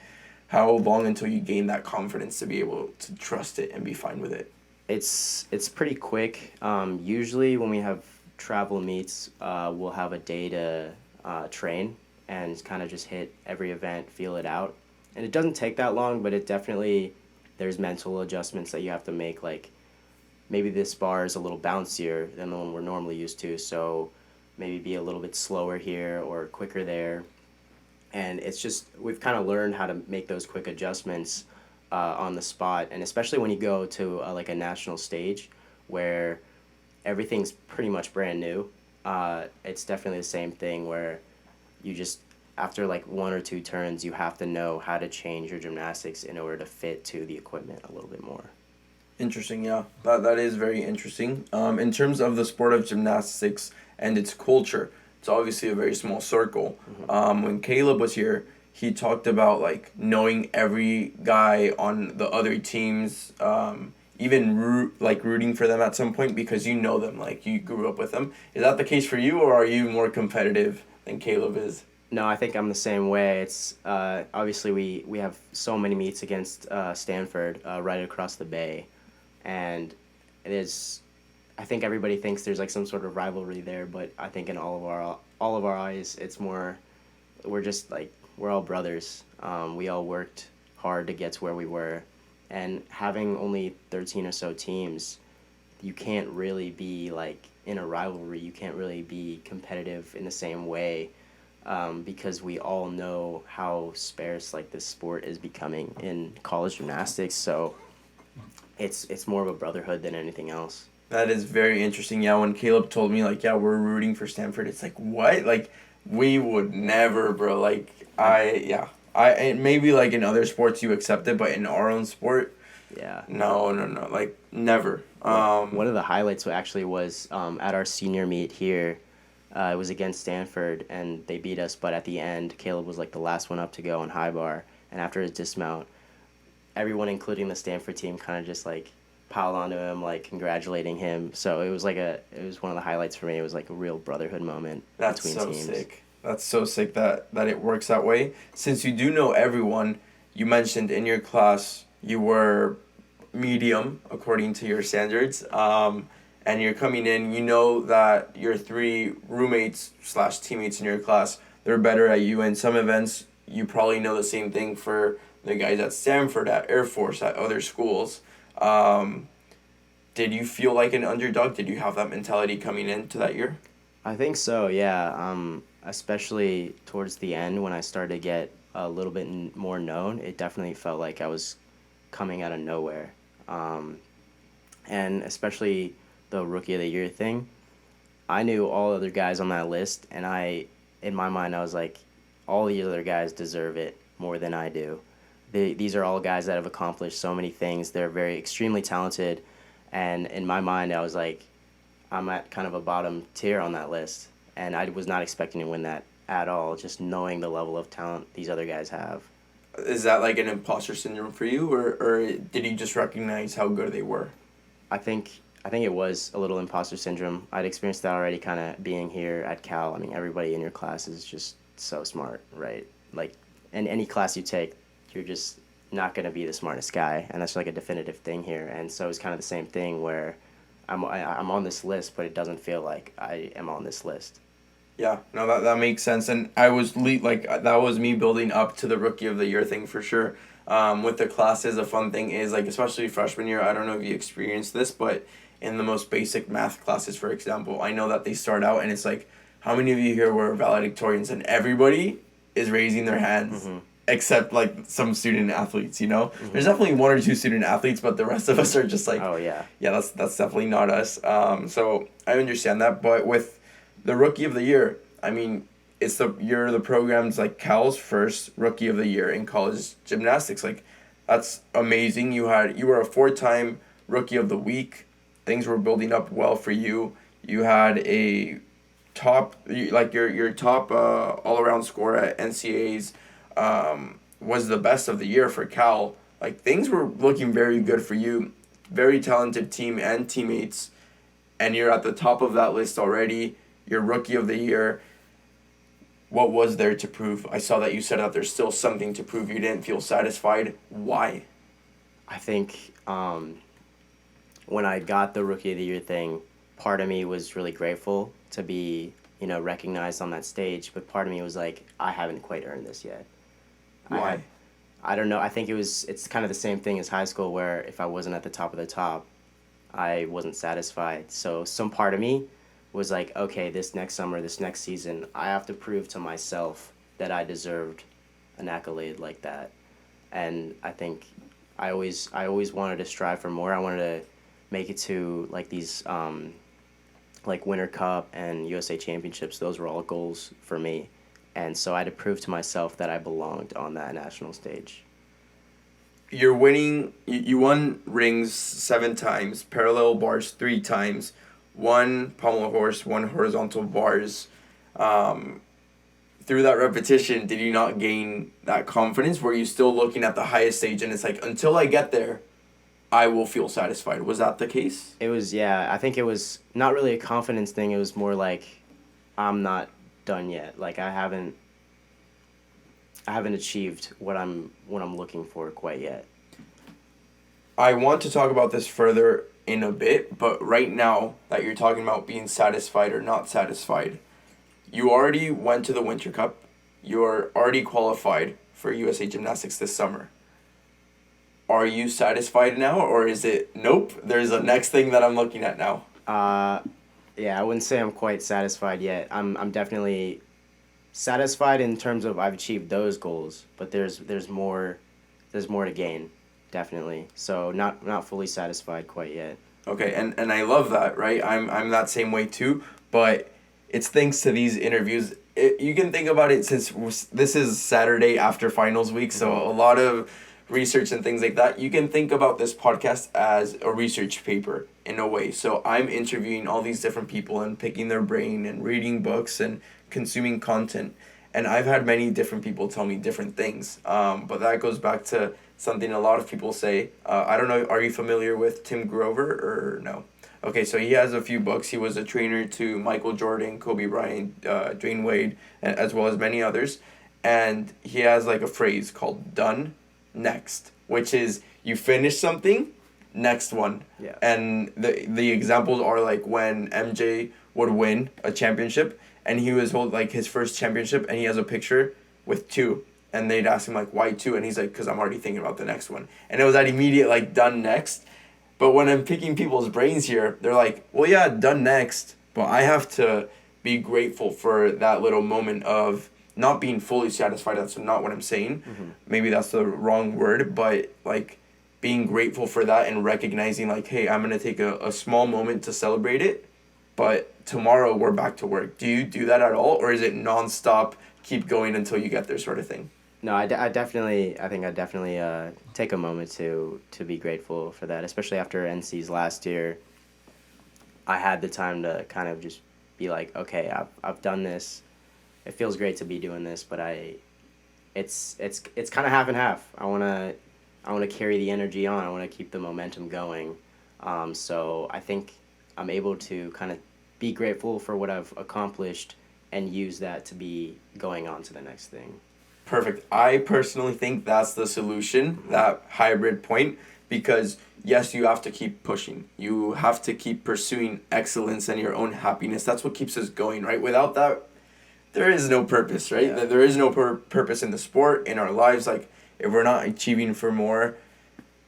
how long until you gain that confidence to be able to trust it and be fine with it? It's pretty quick. Usually when we have travel meets, we'll have a day to train and kind of just hit every event, feel it out. And it doesn't take that long, but there's mental adjustments that you have to make. Like maybe this bar is a little bouncier than the one we're normally used to, so maybe be a little bit slower here or quicker there. And it's just we've kind of learned how to make those quick adjustments on the spot, and especially when you go to like a national stage where everything's pretty much brand new. It's definitely the same thing where you just after like one or two turns you have to know how to change your gymnastics in order to fit to the equipment a little bit more. Interesting, yeah. That is very interesting. In terms of the sport of gymnastics and its culture, it's obviously a very small circle. When Caleb was here, he talked about like knowing every guy on the other teams, even rooting for them at some point because you know them, like you grew up with them. Is that the case for you, or are you more competitive than Caleb is? No, I think I'm the same way. It's obviously we have so many meets against Stanford right across the bay, and it is. I think everybody thinks there's like some sort of rivalry there, but I think in all of our eyes, it's more. We're just like we're all brothers. We all worked hard to get to where we were, and having only 13 or so teams, you can't really be like in a rivalry. You can't really be competitive in the same way. Because we all know how sparse like this sport is becoming in college gymnastics, so it's more of a brotherhood than anything else. That is very interesting. Yeah, when Caleb told me like, yeah, we're rooting for Stanford, it's like what? Like we would never, bro. Like I maybe like in other sports you accept it, but in our own sport, Yeah. no, like never. One of the highlights actually was at our senior meet here. It was against Stanford, and they beat us. But at the end, Caleb was like the last one up to go on high bar. And after his dismount, everyone, including the Stanford team, kind of just like piled onto him, like congratulating him. So it was one of the highlights for me. It was like a real brotherhood moment between teams. Sick. That's so sick that it works that way. Since you do know everyone, you mentioned in your class you were medium according to your standards. And you're coming in, you know that your three roommates / teammates in your class, they're better at you. In some events, you probably know the same thing for the guys at Stanford, at Air Force, at other schools. Did you feel like an underdog? Did you have that mentality coming into that year? I think so, yeah. especially towards the end when I started to get a little bit more known, it definitely felt like I was coming out of nowhere. Um, and especially the Rookie of the Year thing, I knew all other guys on that list, and in my mind, I was like, all the other guys deserve it more than I do. These are all guys that have accomplished so many things. They're very extremely talented, and in my mind, I was like, I'm at kind of a bottom tier on that list, and I was not expecting to win that at all. Just knowing the level of talent these other guys have. Is that like an imposter syndrome for you, or did you just recognize how good they were? I think it was a little imposter syndrome. I'd experienced that already, kind of being here at Cal. I mean, everybody in your class is just so smart, right? Like, in any class you take, you're just not going to be the smartest guy, and that's like a definitive thing here. And so it's kind of the same thing where I'm on this list, but it doesn't feel like I am on this list. Yeah, no, that makes sense, and I was like that was me building up to the Rookie of the Year thing for sure. With the classes, a fun thing is like especially freshman year. I don't know if you experienced this, but in the most basic math classes, for example, I know that they start out and it's like, how many of you here were valedictorians? And everybody is raising their hands. Mm-hmm. Except like some student athletes, you know. Mm-hmm. There's definitely one or two student athletes, but the rest of us are just like, Oh yeah. yeah, that's definitely not us. So I understand that, but with the Rookie of the Year, I mean, you're the program's like Cal's first Rookie of the Year in college gymnastics. Like, that's amazing. You were a 4-time Rookie of the Week. Things were building up well for you. You had a top, like your top all around score at NCAAs was the best of the year for Cal. Like, things were looking very good for you. Very talented team and teammates, and you're at the top of that list already. You're Rookie of the Year. What was there to prove? I saw that you said that there's still something to prove. You didn't feel satisfied. Why? I think when I got the Rookie of the Year thing, part of me was really grateful to be, recognized on that stage, but part of me was like, I haven't quite earned this yet. Why? I don't know. I think it's kind of the same thing as high school, where if I wasn't at the top of the top, I wasn't satisfied. So some part of me was like, okay, this next summer, this next season, I have to prove to myself that I deserved an accolade like that. And I think I always wanted to strive for more. I wanted to make it to like these like Winter Cup and USA Championships. Those were all goals for me. And so I had to prove to myself that I belonged on that national stage. You're winning. You won rings 7 times, parallel bars 3 times, 1 pommel horse, 1 horizontal bars. Through that repetition, did you not gain that confidence? Were you still looking at the highest stage and it's like, until I get there, I will feel satisfied? Was that the case? It was, yeah. I think it was not really a confidence thing. It was more like, I'm not done yet. Like, I haven't achieved what I'm looking for quite yet. I want to talk about this further in a bit, but right now that you're talking about being satisfied or not satisfied, you already went to the Winter Cup. You're already qualified for USA Gymnastics this summer. Are you satisfied now, or is it, nope, there's a next thing that I'm looking at now? Yeah, I wouldn't say I'm quite satisfied yet. I'm definitely satisfied in terms of I've achieved those goals, but there's more to gain, definitely. So not fully satisfied quite yet. Okay, and I love that, right? I'm that same way too, but it's thanks to these interviews. You can think about it, since this is Saturday after finals week, so a lot of research and things like that. You can think about this podcast as a research paper in a way. So I'm interviewing all these different people and picking their brain and reading books and consuming content. And I've had many different people tell me different things. But that goes back to something a lot of people say. I don't know, are you familiar with Tim Grover or no? Okay, so he has a few books. He was a trainer to Michael Jordan, Kobe Bryant, Dwayne Wade, as well as many others. And he has like a phrase called done next, which is you finish something, next one. Yeah. And the examples are like when MJ would win a championship and he was holding like his first championship and he has a picture with 2 and they'd ask him like, why 2? And he's like, because I'm already thinking about the next one. And it was that immediate like done next. But when I'm picking people's brains here, they're like, well, yeah, done next, but I have to be grateful for that little moment of not being fully satisfied. That's not what I'm saying. Maybe that's the wrong word, but like being grateful for that and recognizing like, hey, I'm going to take a small moment to celebrate it, but tomorrow we're back to work. Do you do that at all, or is it nonstop, keep going until you get there sort of thing? No, I definitely, I think I definitely take a moment to be grateful for that, especially after NC's last year. I had the time to kind of just be like, okay, I've done this. It feels great to be doing this, but it's kind of half and half. I wanna carry the energy on. I wanna keep the momentum going. So I think I'm able to kind of be grateful for what I've accomplished and use that to be going on to the next thing. Perfect. I personally think that's the solution, that hybrid point, because yes, you have to keep pushing. You have to keep pursuing excellence and your own happiness. That's what keeps us going, right? Without that, there is no purpose, right? Yeah. There is no purpose in the sport, in our lives. Like, if we're not achieving for more,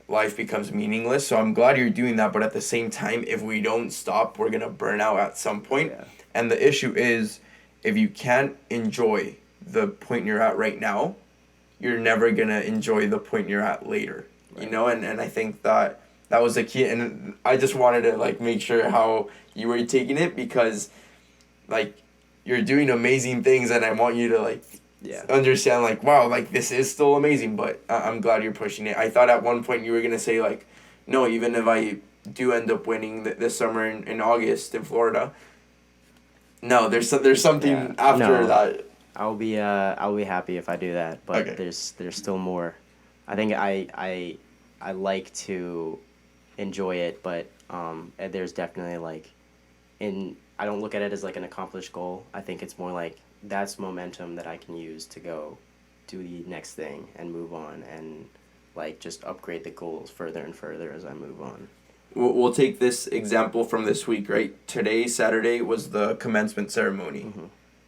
life becomes meaningless. So I'm glad you're doing that, but at the same time, if we don't stop, we're going to burn out at some point. Yeah. And the issue is, if you can't enjoy the point you're at right now, you're never going to enjoy the point you're at later. Right. You know, and I think that was the key. And I just wanted to like make sure how you were taking it, because like you're doing amazing things, and I want you to like understand like, wow, like this is still amazing, but I'm glad you're pushing it. I thought at one point you were going to say like, no, even if I do end up winning this summer in August in Florida, no, there's something after that. I'll be happy if I do that, but Okay. there's still more. I think I like to enjoy it, but there's definitely like I don't look at it as like an accomplished goal. I think it's more like that's momentum that I can use to go do the next thing and move on, and like just upgrade the goals further and further as I move on. We'll take this example from this week, right? Today, Saturday, was the commencement ceremony. Mm-hmm.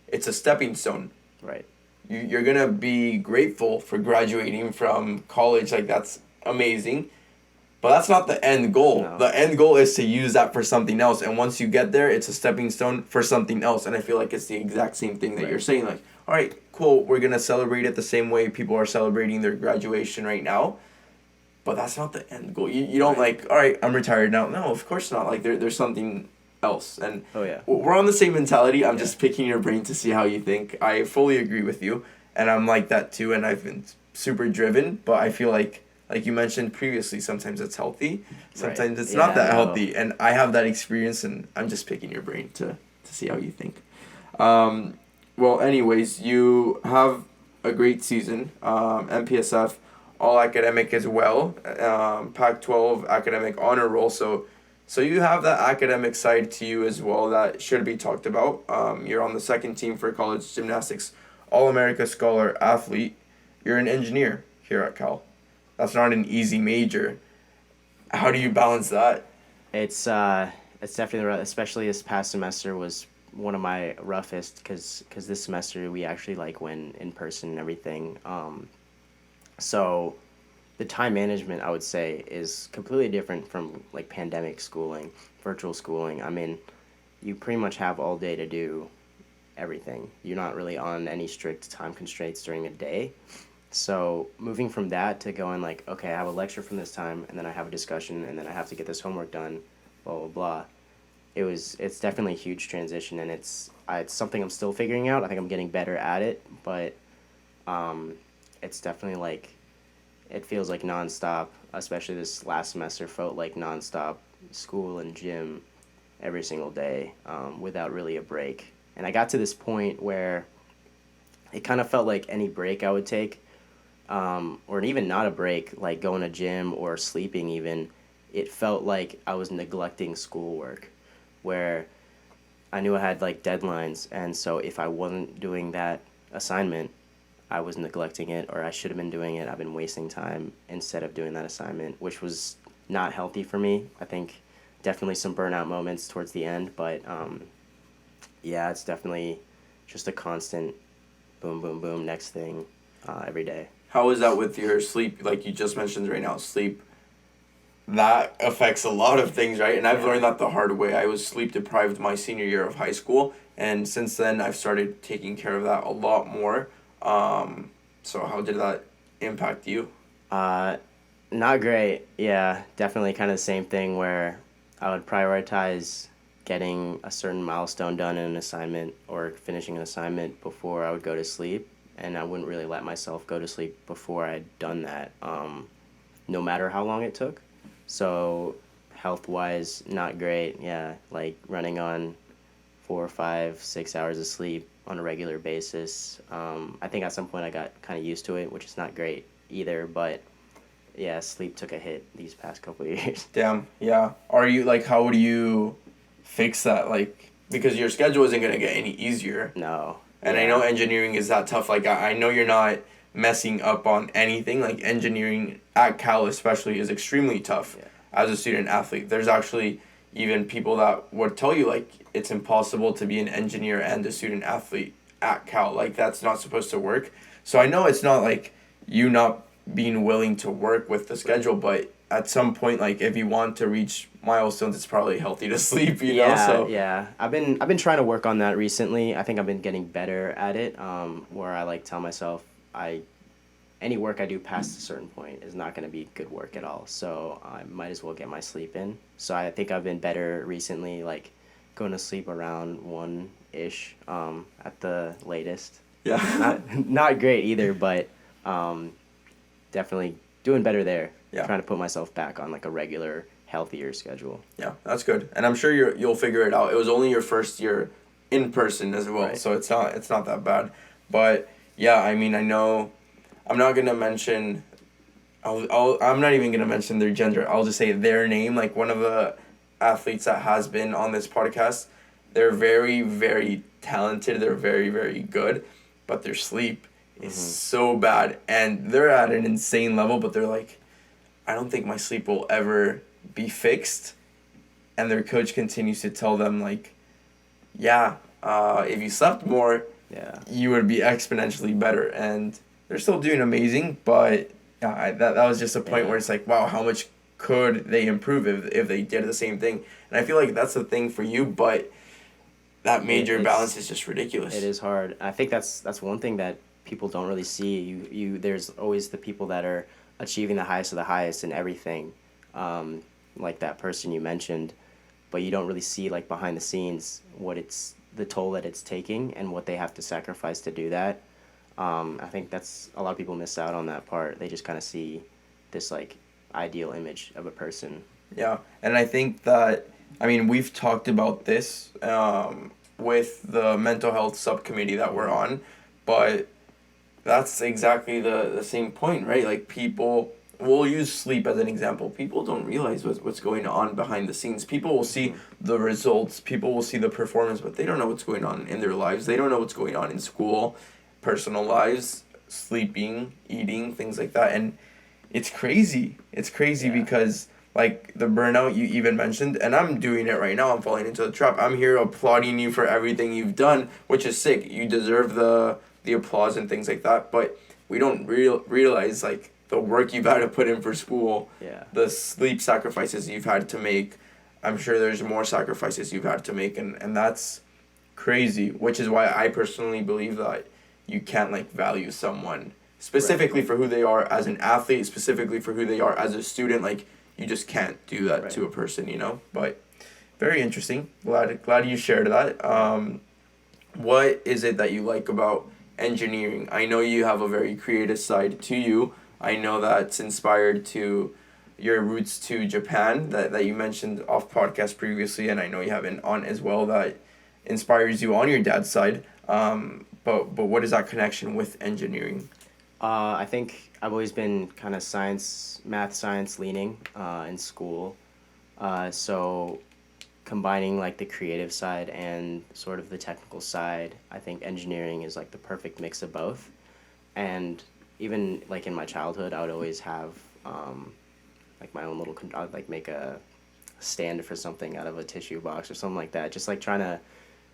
It's a stepping stone. Right. You're going to be grateful for graduating from college. Like, that's amazing. But that's not the end goal. No. The end goal is to use that for something else. And once you get there, it's a stepping stone for something else. And I feel like it's the exact same thing that you're saying. Like, all right, cool, we're going to celebrate it the same way people are celebrating their graduation right now. But that's not the end goal. You don't like, all right, I'm retired now. No, of course not. Like, there's something else. And we're on the same mentality. I'm just picking your brain to see how you think. I fully agree with you. And I'm like that too. And I've been super driven. But I feel like you mentioned previously, sometimes it's healthy. Sometimes it's not that healthy. And I have that experience. And I'm just picking your brain to see how you think. Well, anyways, you have a great season. MPSF. All academic as well, Pac-12 academic honor roll. So you have that academic side to you as well that should be talked about. You're on the second team for college gymnastics, All-America Scholar athlete. You're an engineer here at Cal. That's not an easy major. How do you balance that? It's definitely rough, especially this past semester was one of my roughest because this semester we actually like went in person and everything. So the time management, I would say, is completely different from like pandemic schooling, virtual schooling. I mean, you pretty much have all day to do everything. You're not really on any strict time constraints during a day. So moving from that to going like, okay, I have a lecture from this time, and then I have a discussion, and then I have to get this homework done, blah, blah, blah. It's definitely a huge transition, and it's something I'm still figuring out. I think I'm getting better at it, but it's definitely like, it feels like nonstop, especially this last semester felt like nonstop school and gym every single day without really a break. And I got to this point where it kind of felt like any break I would take, or even not a break, like going to gym or sleeping even, it felt like I was neglecting schoolwork, where I knew I had like deadlines, and so if I wasn't doing that assignment, I was neglecting it, or I should have been doing it. I've been wasting time instead of doing that assignment, which was not healthy for me. I think definitely some burnout moments towards the end, but it's definitely just a constant boom, boom, boom, next thing every day. How is that with your sleep? Like you just mentioned right now, sleep. That affects a lot of things, right? And I've learned that the hard way. I was sleep deprived my senior year of high school, And since then, I've started taking care of that a lot more. So how did that impact you? Uh, Not great. Yeah, definitely kind of the same thing where I would prioritize getting a certain milestone done in an assignment or finishing an assignment before I would go to sleep, and I wouldn't really let myself go to sleep before I'd done that, no matter how long it took. So, health wise, not great. Yeah, like running on 4, 5, 6 hours of sleep on a regular basis. I think at some point I got kind of used to it, which is not great either, but yeah, sleep took a hit these past couple of years. Damn, yeah. Are you like, how would you fix that? Like, because your schedule isn't gonna get any easier. No. And I know engineering is that tough. Like, I know you're not messing up on anything. Like, engineering at Cal especially is extremely tough as a student athlete. There's actually even people that would tell you, like, it's impossible to be an engineer and a student athlete at Cal. Like, that's not supposed to work. So I know it's not like you not being willing to work with the schedule, but at some point, like, if you want to reach milestones, it's probably healthy to sleep, you know? So Yeah. I've been trying to work on that recently. I think I've been getting better at it. Where I like tell myself any work I do past a certain point is not going to be good work at all. So I might as well get my sleep in. So I think I've been better recently, like going to sleep around 1-ish, at the latest. yeah. Not great either, but definitely doing better there. Yeah. Trying to put myself back on like a regular, healthier schedule. Yeah, that's good. And I'm sure you'll figure it out. It was only your first year in person as well, Right. so it's not that bad. But yeah, I mean, I know I'm not going to mention I'm not even going to mention their gender. I'll just say their name, like one of the athletes that has been on this podcast. They're very, very talented. They're very, very good, but their sleep is so bad, and they're at an insane level, but they're like, I don't think my sleep will ever be fixed. And their coach continues to tell them, like, yeah, if you slept more, you would be exponentially better. And they're still doing amazing, but that was just a point where it's like, wow, how much could they improve if they did the same thing? And I feel like that's the thing for you, but that major balance is just ridiculous. It is hard. I think that's one thing that people don't really see. You there's always the people that are achieving the highest of the highest in everything, like that person you mentioned, but you don't really see like behind the scenes what it's the toll that it's taking and what they have to sacrifice to do that. I think that's a lot of people miss out on that part. They just kind of see this like ideal image of a person. Yeah, and I think that, I mean, we've talked about this with the mental health subcommittee that we're on, but that's exactly the same point, right? Like, people, we'll use sleep as an example. People don't realize what's going on behind the scenes. People will see the results, people will see the performance, but they don't know what's going on in their lives. They don't know what's going on in school, personal lives, sleeping, eating, things like that. And it's crazy. It's crazy because, like, the burnout you even mentioned, and I'm doing it right now. I'm falling into the trap. I'm here applauding you for everything you've done, which is sick. You deserve the applause and things like that, but we don't realize, like, the work you've had to put in for school, the sleep sacrifices you've had to make. I'm sure there's more sacrifices you've had to make, and that's crazy, which is why I personally believe that you can't, like, value someone specifically for who they are as an athlete, specifically for who they are as a student. Like, you just can't do that to a person, you know? But very interesting. Glad you shared that. What is it that you like about engineering? I know you have a very creative side to you. I know that's inspired to your roots to Japan that you mentioned off podcast previously, and I know you have an aunt as well that inspires you on your dad's side. But what is that connection with engineering? I think I've always been kind of math science leaning in school. So combining like the creative side and sort of the technical side, I think engineering is like the perfect mix of both. And even like in my childhood, I would always have like my own little, I would like make a stand for something out of a tissue box or something like that. Just like trying to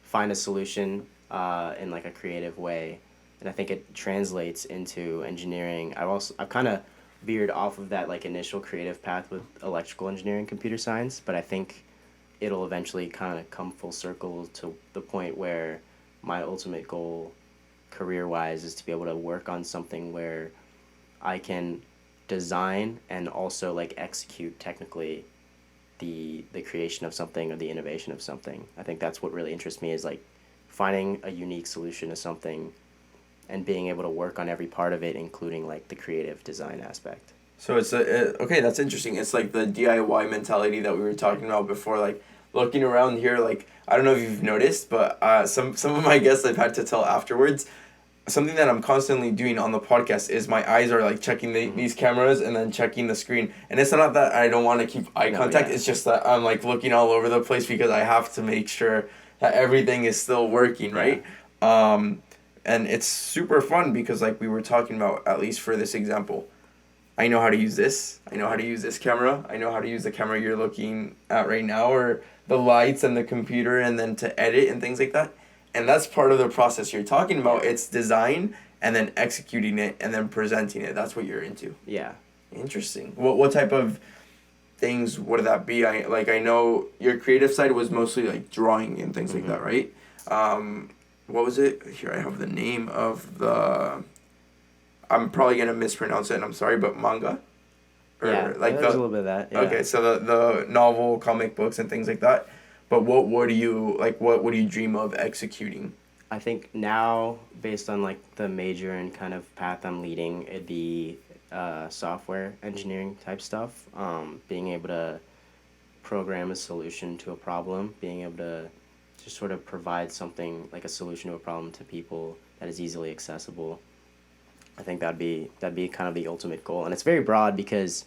find a solution in like a creative way. And I think it translates into engineering. I've kind of veered off of that like initial creative path with electrical engineering, computer science, but I think it'll eventually kind of come full circle to the point where my ultimate goal career-wise is to be able to work on something where I can design and also like execute technically the creation of something or the innovation of something. I think that's what really interests me, is like finding a unique solution to something and being able to work on every part of it, including like the creative design aspect. So it's okay. That's interesting. It's like the DIY mentality that we were talking about before. Like looking around here, like I don't know if you've noticed, but some of my guests I've had to tell afterwards. Something that I'm constantly doing on the podcast is my eyes are like checking these cameras and then checking the screen. And it's not that I don't want to keep eye contact. Yeah. It's just that I'm like looking all over the place because I have to make sure that everything is still working, right? Yeah. And it's super fun because like we were talking about, at least for this example, I know how to use this. I know how to use this camera. I know how to use the camera you're looking at right now, or the lights and the computer, and then to edit and things like that. And that's part of the process you're talking about. It's design and then executing it and then presenting it. That's what you're into. Yeah. Interesting. What type of things would that be? I know your creative side was mostly like drawing and things like that, right? What was it? Here I have the name of the... I'm probably going to mispronounce it, and I'm sorry, but manga? Or like there's a little bit of that. Yeah. Okay, so the novel, comic books, and things like that. But what do you dream of executing? I think now, based on like the major and kind of path I'm leading, it'd be software engineering type stuff. Being able to program a solution to a problem, being able to just sort of provide something like a solution to a problem to people that is easily accessible. I think that'd be kind of the ultimate goal. And it's very broad because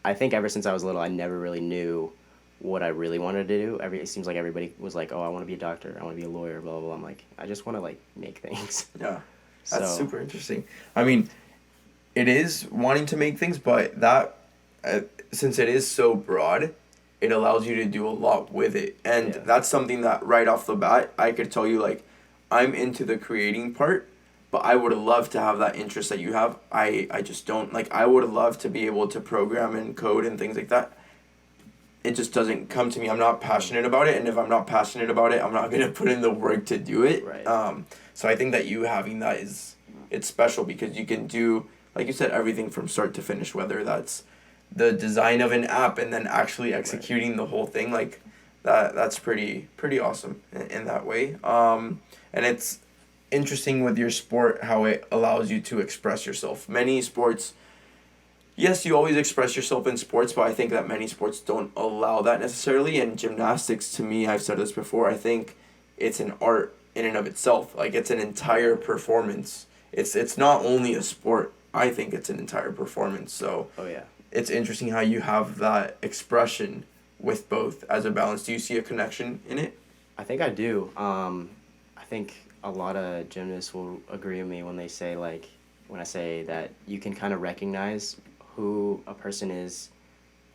I think ever since I was little, I never really knew what I really wanted to do. It seems like everybody was like, oh, I want to be a doctor, I want to be a lawyer, blah, blah, blah. I'm like, I just want to like make things. Yeah, that's super interesting. I mean, it is wanting to make things, but that, since it is so broad, it allows you to do a lot with it. And that's something that right off the bat, I could tell you, like, I'm into the creating part, but I would love to have that interest that you have. I just don't. Like, I would love to be able to program and code and things like that. It just doesn't come to me. I'm not passionate about it, and if I'm not passionate about it, I'm not going to put in the work to do it. Right. So I think that you having that it's special because you can do, like you said, everything from start to finish, whether that's the design of an app and then actually executing the whole thing. Like, that's pretty awesome in that way. And it's interesting with your sport how it allows you to express yourself. Many sports, yes, you always express yourself in sports, but I think that many sports don't allow that necessarily. And gymnastics, to me, I've said this before, I think it's an art in and of itself. Like, it's an entire performance. It's not only a sport. I think it's an entire performance. So it's interesting how you have that expression with both as a balance. Do you see a connection in it? I think I do. I think a lot of gymnasts will agree with me when they say, like, when I say that you can kind of recognize who a person is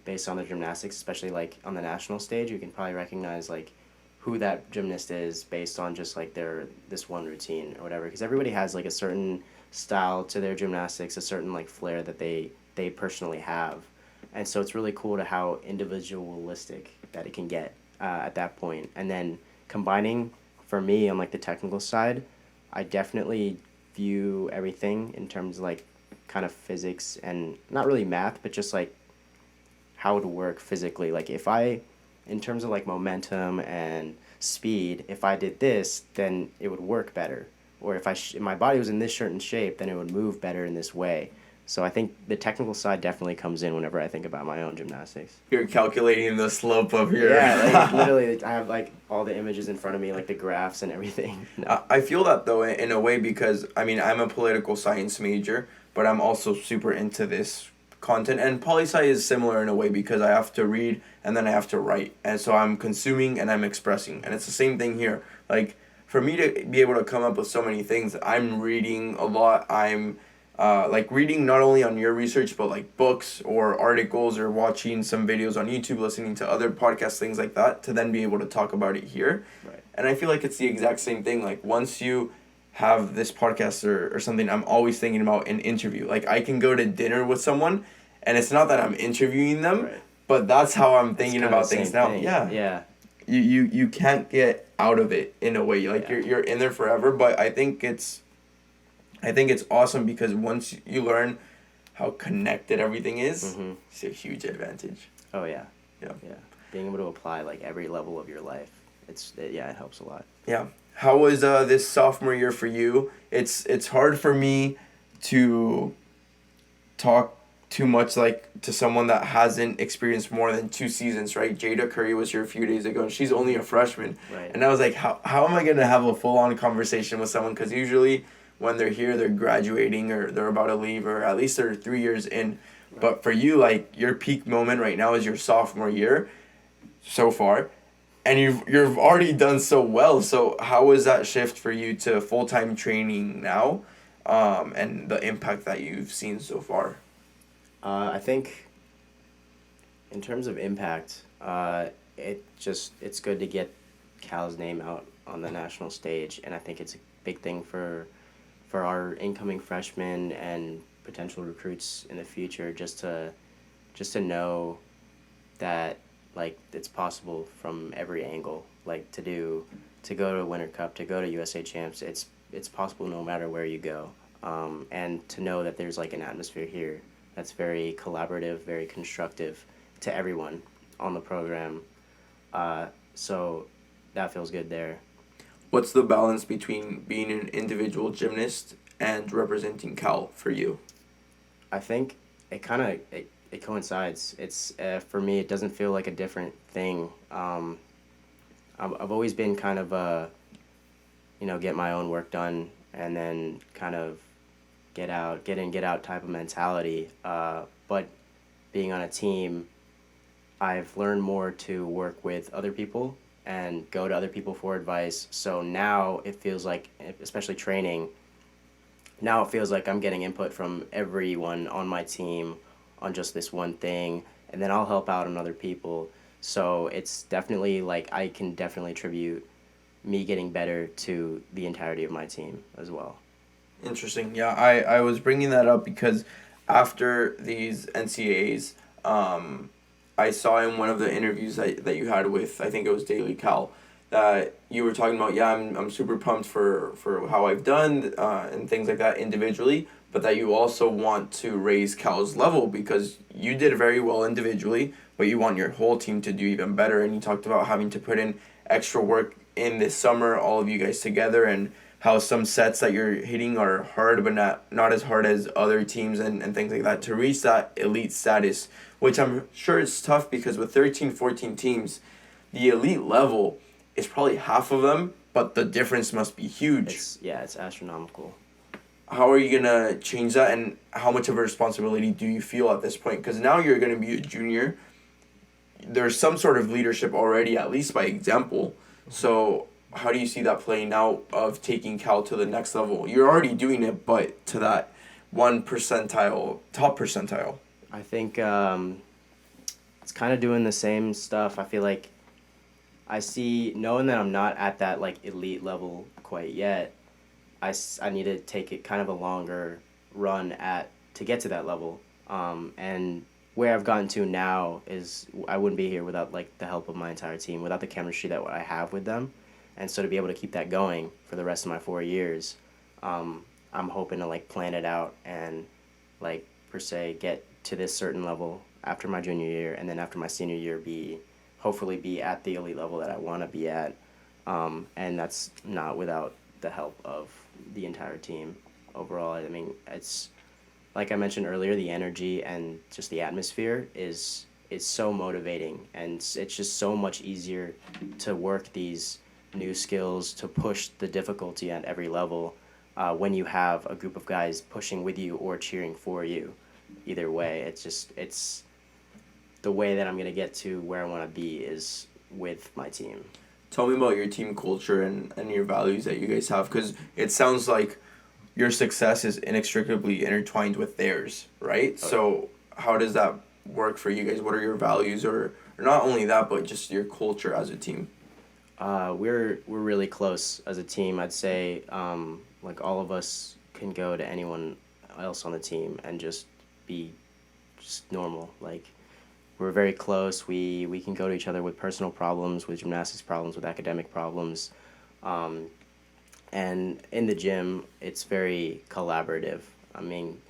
based on their gymnastics, especially like on the national stage. You can probably recognize like who that gymnast is based on just like this one routine or whatever, because everybody has like a certain style to their gymnastics, a certain like flair that they personally have, and so it's really cool to how individualistic that it can get at that point. And then combining, for me, on like the technical side, I definitely view everything in terms of like kind of physics and not really math, but just like how it would work physically. Like, if I, in terms of like momentum and speed, if I did this, then it would work better. Or if my body was in this certain shape, then it would move better in this way. So I think the technical side definitely comes in whenever I think about my own gymnastics. You're calculating the slope of your... Yeah, like, literally, I have like all the images in front of me, like the graphs and everything. No. I feel that though in a way because, I mean, I'm a political science major, but I'm also super into this content. And poli-sci is similar in a way because I have to read and then I have to write. And so I'm consuming and I'm expressing. And it's the same thing here. Like, for me to be able to come up with so many things, I'm reading a lot. I'm like reading not only on your research, but like books or articles or watching some videos on YouTube, listening to other podcasts, things like that, to then be able to talk about it here. Right. And I feel like it's the exact same thing. Like, once you have this podcast or something, I'm always thinking about an interview. Like, I can go to dinner with someone and it's not that I'm interviewing them, but that's how I'm thinking about things now. Yeah. you can't get out of it in a way. Like Yeah. you're in there forever. But I think it's awesome because once you learn how connected everything is, Mm-hmm. it's a huge advantage. Oh yeah. Yeah. Yeah. Being able to apply like every level of your life, it helps a lot. Yeah. How was this sophomore year for you? It's hard for me to talk too much like to someone that hasn't experienced more than 2 seasons, right? Jada Curry was here a few days ago, and she's only a freshman. Right. And I was like, how am I going to have a full-on conversation with someone? Because usually when they're here, they're graduating or they're about to leave, or at least they're 3 years in. Right. But for you, like, your peak moment right now is your sophomore year so far. And you've already done so well. So how was that shift for you to full-time training now, and the impact that you've seen so far? I think in terms of impact, it's good to get Cal's name out on the national stage, and I think it's a big thing for our incoming freshmen and potential recruits in the future, just to know that like it's possible from every angle, like to go to Winter Cup, to go to USA Champs. It's possible no matter where you go, and to know that there's like an atmosphere here that's very collaborative, very constructive to everyone on the program. So that feels good there. What's the balance between being an individual gymnast and representing Cal for you? I think it coincides. It's for me, it doesn't feel like a different thing. I've always been kind of get my own work done and then kind of get in, get out type of mentality. But being on a team, I've learned more to work with other people and go to other people for advice. So now it feels like, especially training, now it feels like I'm getting input from everyone on my team on just this one thing, and then I'll help out on other people. So it's definitely like I can definitely attribute me getting better to the entirety of my team as well. Interesting. Yeah, I was bringing that up because after these NCAAs, I saw in one of the interviews that you had with, I think it was Daily Cal, that you were talking about, yeah, I'm super pumped for how I've done and things like that individually, but that you also want to raise Cal's level because you did very well individually, but you want your whole team to do even better. And you talked about having to put in extra work in this summer, all of you guys together, and how some sets that you're hitting are hard, but not as hard as other teams and things like that to reach that elite status, which I'm sure is tough because with 13, 14 teams, the elite level is probably half of them, but the difference must be huge. It's astronomical. How are you going to change that, and how much of a responsibility do you feel at this point? Because now you're going to be a junior. There's some sort of leadership already, at least by example. So how do you see that playing out of taking Cal to the next level? You're already doing it, but to that 1%, top percentile. I think it's kind of doing the same stuff. I feel like I see, knowing that I'm not at that like elite level quite yet, I need to take it kind of a longer run to get to that level. And where I've gotten to now is I wouldn't be here without like the help of my entire team, without the chemistry that I have with them. And so to be able to keep that going for the rest of my 4 years, I'm hoping to like plan it out and like per se get to this certain level after my junior year, and then after my senior year hopefully be at the elite level that I want to be at. And that's not without the help of the entire team overall. I mean, it's like I mentioned earlier, the energy and just the atmosphere is so motivating, and it's just so much easier to work these new skills, to push the difficulty at every level when you have a group of guys pushing with you or cheering for you. Either way, it's the way that I'm going to get to where I want to be is with my team. Tell me about your team culture and your values that you guys have, because it sounds like your success is inextricably intertwined with theirs, right? Okay. So how does that work for you guys? What are your values, or not only that, but just your culture as a team? We're really close as a team. I'd say like all of us can go to anyone else on the team and just be just normal. Like we're very close. We can go to each other with personal problems, with gymnastics problems, with academic problems. Um, and in the gym, it's very collaborative. I mean,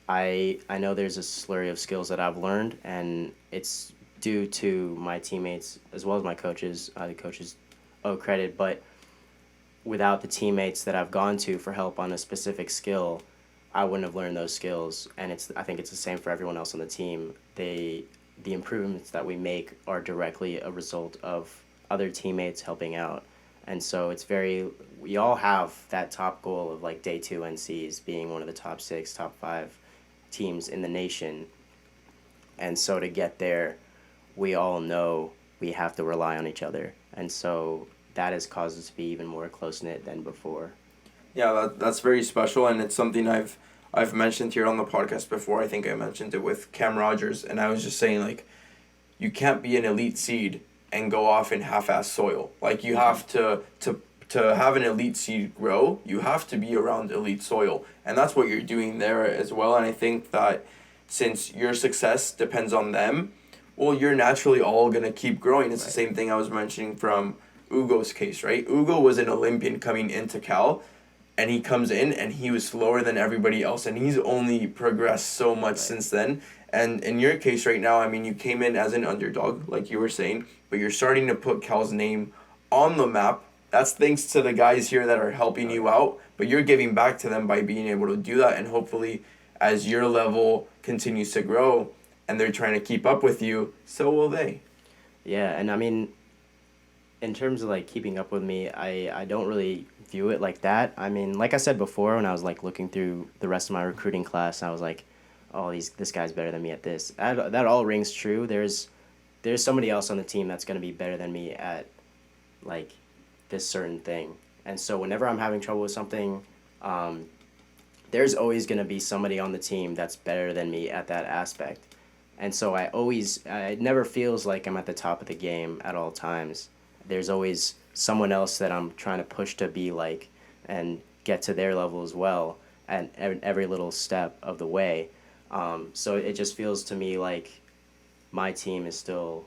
I know there's a slurry of skills that I've learned, and it's due to my teammates as well as my coaches. The coaches owe credit, but without the teammates that I've gone to for help on a specific skill, I wouldn't have learned those skills. And I think it's the same for everyone else on the team. The improvements that we make are directly a result of other teammates helping out. And so we all have that top goal of like day two NCs being one of the top 6, top 5 teams in the nation. And so to get there, we all know we have to rely on each other. And so that has caused us to be even more close-knit than before. Yeah, that's very special, and it's something I've mentioned here on the podcast before. I think I mentioned it with Cam Rogers, and I was just saying, like, you can't be an elite seed and go off in half-ass soil. Like, you have to have an elite seed grow, you have to be around elite soil, and that's what you're doing there as well. And I think that since your success depends on them, well, you're naturally all going to keep growing. It's the same thing I was mentioning from Ugo's case, right? Ugo was an Olympian coming into Cal, and he comes in and he was slower than everybody else, and he's only progressed so much since then. And in your case right now, I mean, you came in as an underdog, like you were saying, but you're starting to put Cal's name on the map. That's thanks to the guys here that are helping you out, but you're giving back to them by being able to do that. And hopefully, as your level continues to grow and they're trying to keep up with you, so will they. Yeah, and I mean, in terms of like keeping up with me, I don't really view it like that. I mean, like I said before, when I was like looking through the rest of my recruiting class, I was like, oh, this guy's better than me at this. That all rings true. There's somebody else on the team that's going to be better than me at like this certain thing. And so whenever I'm having trouble with something, there's always going to be somebody on the team that's better than me at that aspect. And so it never feels like I'm at the top of the game at all times. There's always someone else that I'm trying to push to be like and get to their level as well at every little step of the way. So it just feels to me like my team is still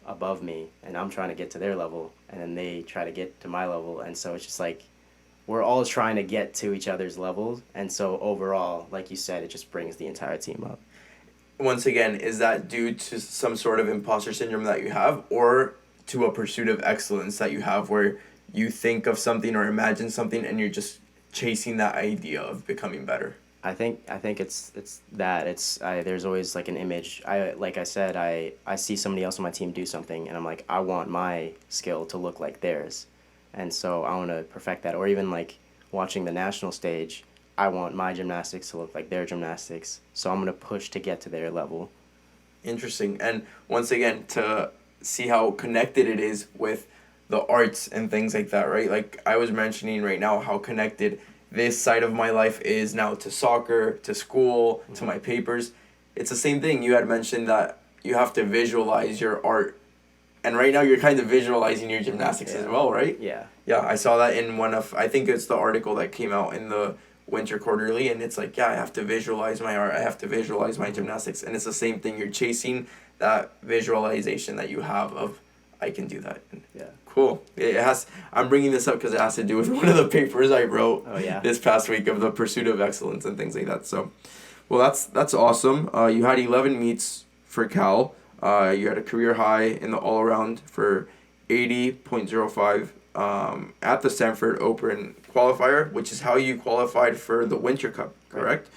above me and I'm trying to get to their level and then they try to get to my level. And so it's just like we're all trying to get to each other's levels. And so overall, like you said, it just brings the entire team up. Once again, is that due to some sort of imposter syndrome that you have, or to a pursuit of excellence that you have where you think of something or imagine something and you're just chasing that idea of becoming better? I think it's that there's always like an image. Like I said, I see somebody else on my team do something and I'm like, I want my skill to look like theirs. And so I want to perfect that. Or even like watching the national stage, I want my gymnastics to look like their gymnastics. So I'm going to push to get to their level. Interesting. And once again, to see how connected it is with the arts and things like that, right? Like I was mentioning right now how connected this side of my life is now to soccer, to school, to my papers. It's the same thing. You had mentioned that you have to visualize your art. And right now you're kind of visualizing your gymnastics as well, right? Yeah. Yeah, I saw that in I think it's the article that came out in the Winter Quarterly, and it's like, yeah, I have to visualize my art, I have to visualize my gymnastics. And it's the same thing. You're chasing that visualization that you have of, I can do that. Yeah. Cool. I'm bringing this up because it has to do with one of the papers I wrote this past week of the pursuit of excellence and things like that. So, well, that's awesome. You had 11 meets for Cal. You had a career high in the all-around for 80.05 at the Stanford Open qualifier, which is how you qualified for the Winter Cup, correct? Right.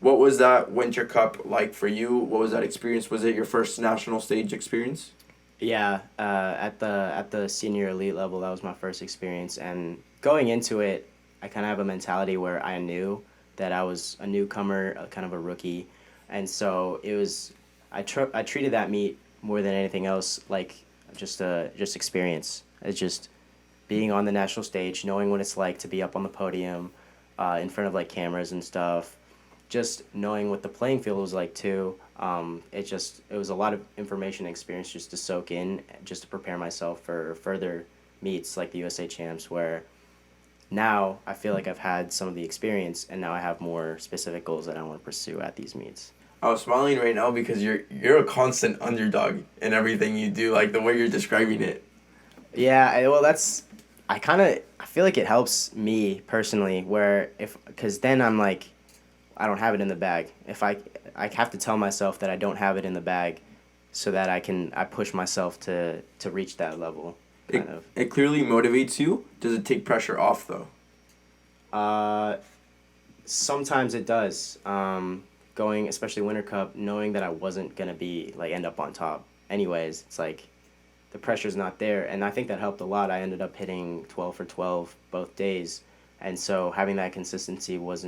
What was that Winter Cup like for you? What was that experience? Was it your first national stage experience? Yeah, at the senior elite level, that was my first experience. And going into it, I kind of have a mentality where I knew that I was a newcomer, kind of a rookie. And so it was, I treated that meet more than anything else like just experience. It's just being on the national stage, knowing what it's like to be up on the podium, in front of like cameras and stuff, just knowing what the playing field was like too. It was a lot of information and experience just to soak in, just to prepare myself for further meets like the USA Champs, where now I feel like I've had some of the experience and now I have more specific goals that I want to pursue at these meets. I was smiling right now because you're a constant underdog in everything you do, like the way you're describing it. Yeah, well, I feel like it helps me personally, where because then I'm like, I don't have it in the bag. I have to tell myself that I don't have it in the bag, so that I push myself to reach that level, kind It of. it clearly motivates you. Does it take pressure off though? Uh, Sometimes it does. Going, especially Winter Cup, knowing that I wasn't gonna be like end up on top. Anyways, it's like the pressure's not there, and I think that helped a lot. I ended up hitting 12 for 12 both days, and so having that consistency was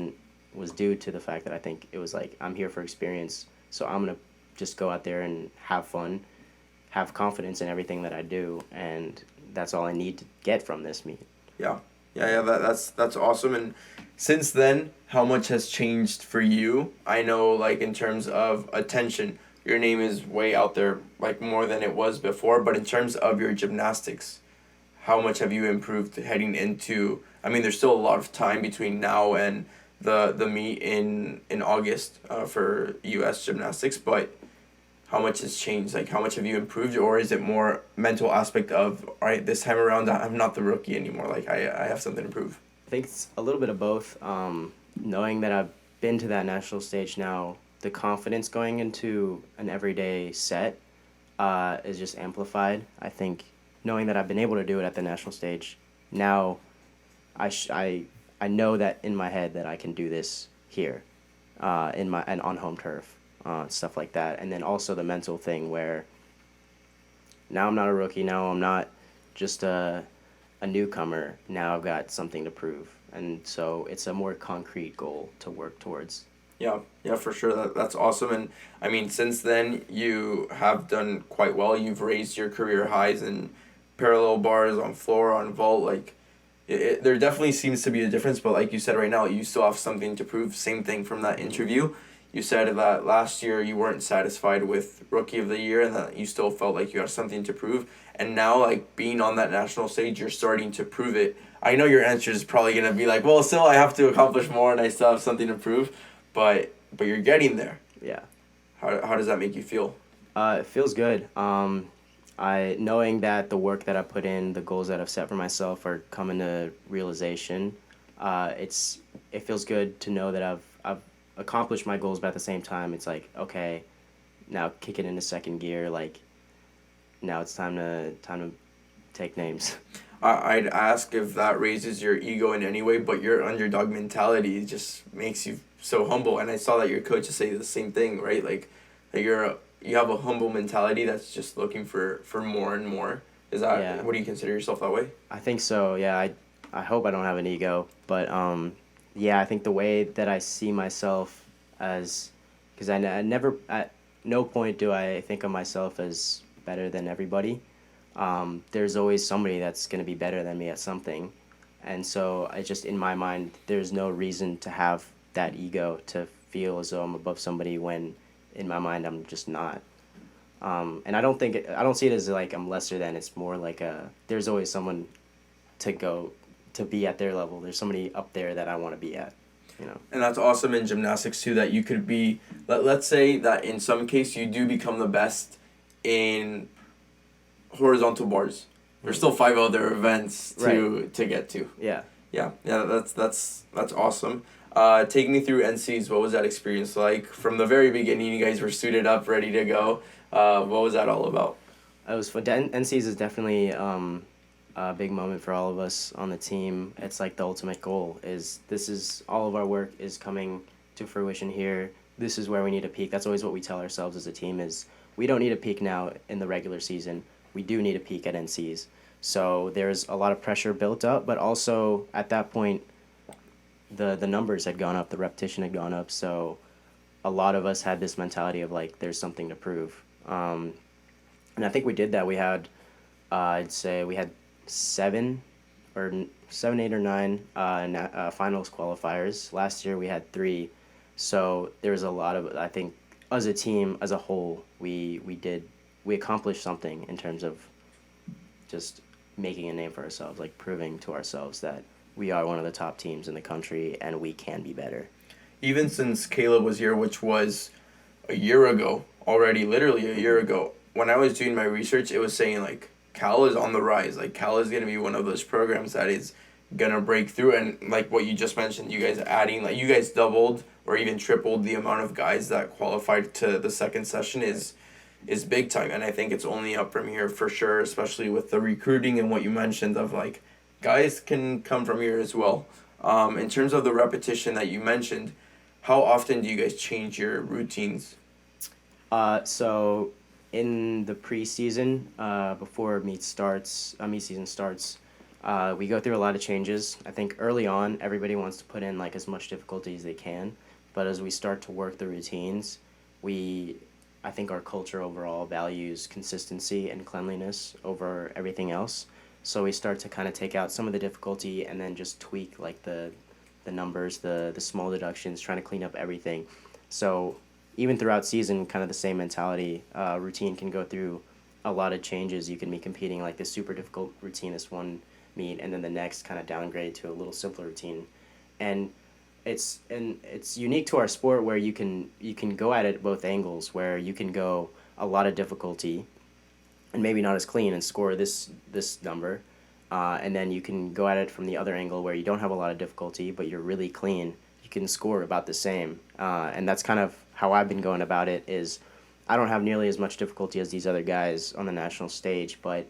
due to the fact that I think it was like I'm here for experience, so I'm gonna just go out there and have fun, have confidence in everything that I do, and that's all I need to get from this meet. Yeah, yeah. That's awesome. And since then, how much has changed for you? I know, like in terms of attention, your name is way out there, like more than it was before. But in terms of your gymnastics, how much have you improved heading into? I mean, there's still a lot of time between now and the meet in August for U.S. gymnastics, but how much has changed? Like, how much have you improved, or is it more mental aspect of, all right, this time around I'm not the rookie anymore. Like, I have something to prove. I think it's a little bit of both. Knowing that I've been to that national stage now, the confidence going into an everyday set is just amplified. I think knowing that I've been able to do it at the national stage, now I know that in my head that I can do this here, and on home turf, stuff like that. And then also the mental thing where now I'm not a rookie. Now I'm not just a newcomer. Now I've got something to prove, and so it's a more concrete goal to work towards. Yeah, yeah, for sure. That's awesome. And I mean, since then, you have done quite well. You've raised your career highs in parallel bars, on floor, on vault. Like, there definitely seems to be a difference. But like you said right now, you still have something to prove. Same thing from that interview. You said that last year you weren't satisfied with Rookie of the Year and that you still felt like you had something to prove. And now, like, being on that national stage, you're starting to prove it. I know your answer is probably going to be like, well, still I have to accomplish more and I still have something to prove. But you're getting there. Yeah. How does that make you feel? It feels good. I knowing that the work that I put in, the goals that I've set for myself are coming to realization. It feels good to know that I've accomplished my goals, but at the same time, it's like, okay, now kick it into second gear. Like, now it's time to take names. I'd ask if that raises your ego in any way, but your underdog mentality just makes you so humble. And I saw that your coaches say the same thing, right? Like you have a humble mentality that's just looking for more and more. Is that Yeah. What do you consider yourself that way? I think so. Yeah. I hope I don't have an ego, but yeah, I think the way that I see myself as, because I never, at no point do I think of myself as better than everybody. There's always somebody that's going to be better than me at something. And so I just, in my mind, there's no reason to have that ego to feel as though I'm above somebody when in my mind I'm just not. And I don't see it as like I'm lesser than. It's more like there's always someone to be at their level. There's somebody up there that I want to be at, you know. And that's awesome in gymnastics too, that you could be, let's say that in some case you do become the best in horizontal bars. There's still 5 other events to get to. Yeah. Yeah, that's awesome. Take me through NCs. What was that experience like? From the very beginning, you guys were suited up, ready to go. What was that all about? It was fun. NCs is definitely a big moment for all of us on the team. It's like the ultimate goal. This is all of our work is coming to fruition here. This is where we need to peak. That's always what we tell ourselves as a team is we don't need to peak now in the regular season. We do need to peak at NCs. So there's a lot of pressure built up, but also at that point, the numbers had gone up, the repetition had gone up. So a lot of us had this mentality of like, there's something to prove. And I think we did that. We had, I'd say we had 7, 8, or 9 finals qualifiers. Last year we had 3. So there was a lot of, I think, as a team, as a whole, we accomplished something in terms of just making a name for ourselves, like proving to ourselves that we are one of the top teams in the country and we can be better. Even since Caleb was here, which was a year ago already, literally a year ago, when I was doing my research, it was saying like Cal is on the rise. Like Cal is gonna be one of those programs that is gonna break through, and like what you just mentioned, you guys adding, like you guys doubled or even tripled the amount of guys that qualified to the second session is big time, and I think it's only up from here for sure, especially with the recruiting and what you mentioned of like guys can come from here as well. In terms of the repetition that you mentioned, how often do you guys change your routines? So in the preseason, before meet season starts, we go through a lot of changes. I think early on, everybody wants to put in like as much difficulty as they can, but as we start to work the routines, we, I think our culture overall values consistency and cleanliness over everything else. So we start to kind of take out some of the difficulty and then just tweak like the numbers, the small deductions, trying to clean up everything. So even throughout season, kind of the same mentality. Routine can go through a lot of changes. You can be competing like this super difficult routine this one meet, and then the next kind of downgrade to a little simpler routine, and it's unique to our sport where you can go at it both angles, where you can go a lot of difficulty, and maybe not as clean and score this number, and then you can go at it from the other angle where you don't have a lot of difficulty but you're really clean. You can score about the same, and that's kind of how I've been going about it. Is I don't have nearly as much difficulty as these other guys on the national stage, but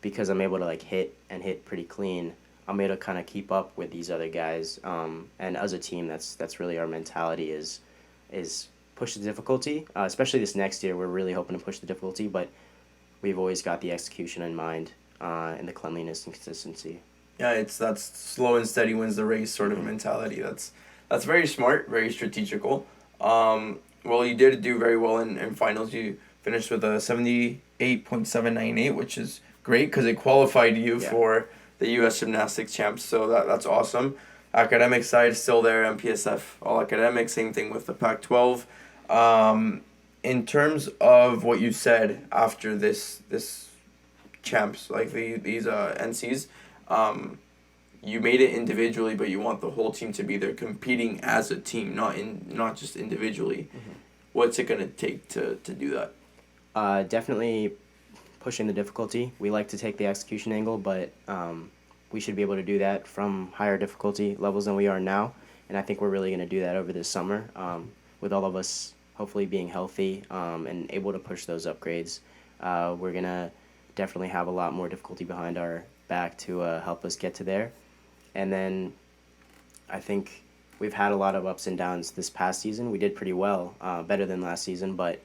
because I'm able to like hit pretty clean, I'm able to kind of keep up with these other guys. And as a team, that's really our mentality is push the difficulty. Especially this next year, we're really hoping to push the difficulty, but we've always got the execution in mind, and the cleanliness and consistency. Yeah, it's that's slow and steady wins the race sort of mentality. That's very smart, very strategical. Well, you did do very well in finals. You finished with a 78.798, which is great because it qualified you Yeah. for the U.S. Gymnastics champs. So that's awesome. Academic side still there. MPSF all academic. Same thing with the Pac-12. In terms of what you said after this champs, like these NCs, you made it individually, but you want the whole team to be there competing as a team, not just individually. What's it gonna take to do that? Definitely pushing the difficulty. We like to take the execution angle, but we should be able to do that from higher difficulty levels than we are now. And I think we're really going to do that over this summer, with all of us hopefully being healthy, and able to push those upgrades. We're going to definitely have a lot more difficulty behind our back to help us get to there. And then I think we've had a lot of ups and downs this past season. We did pretty well, better than last season, but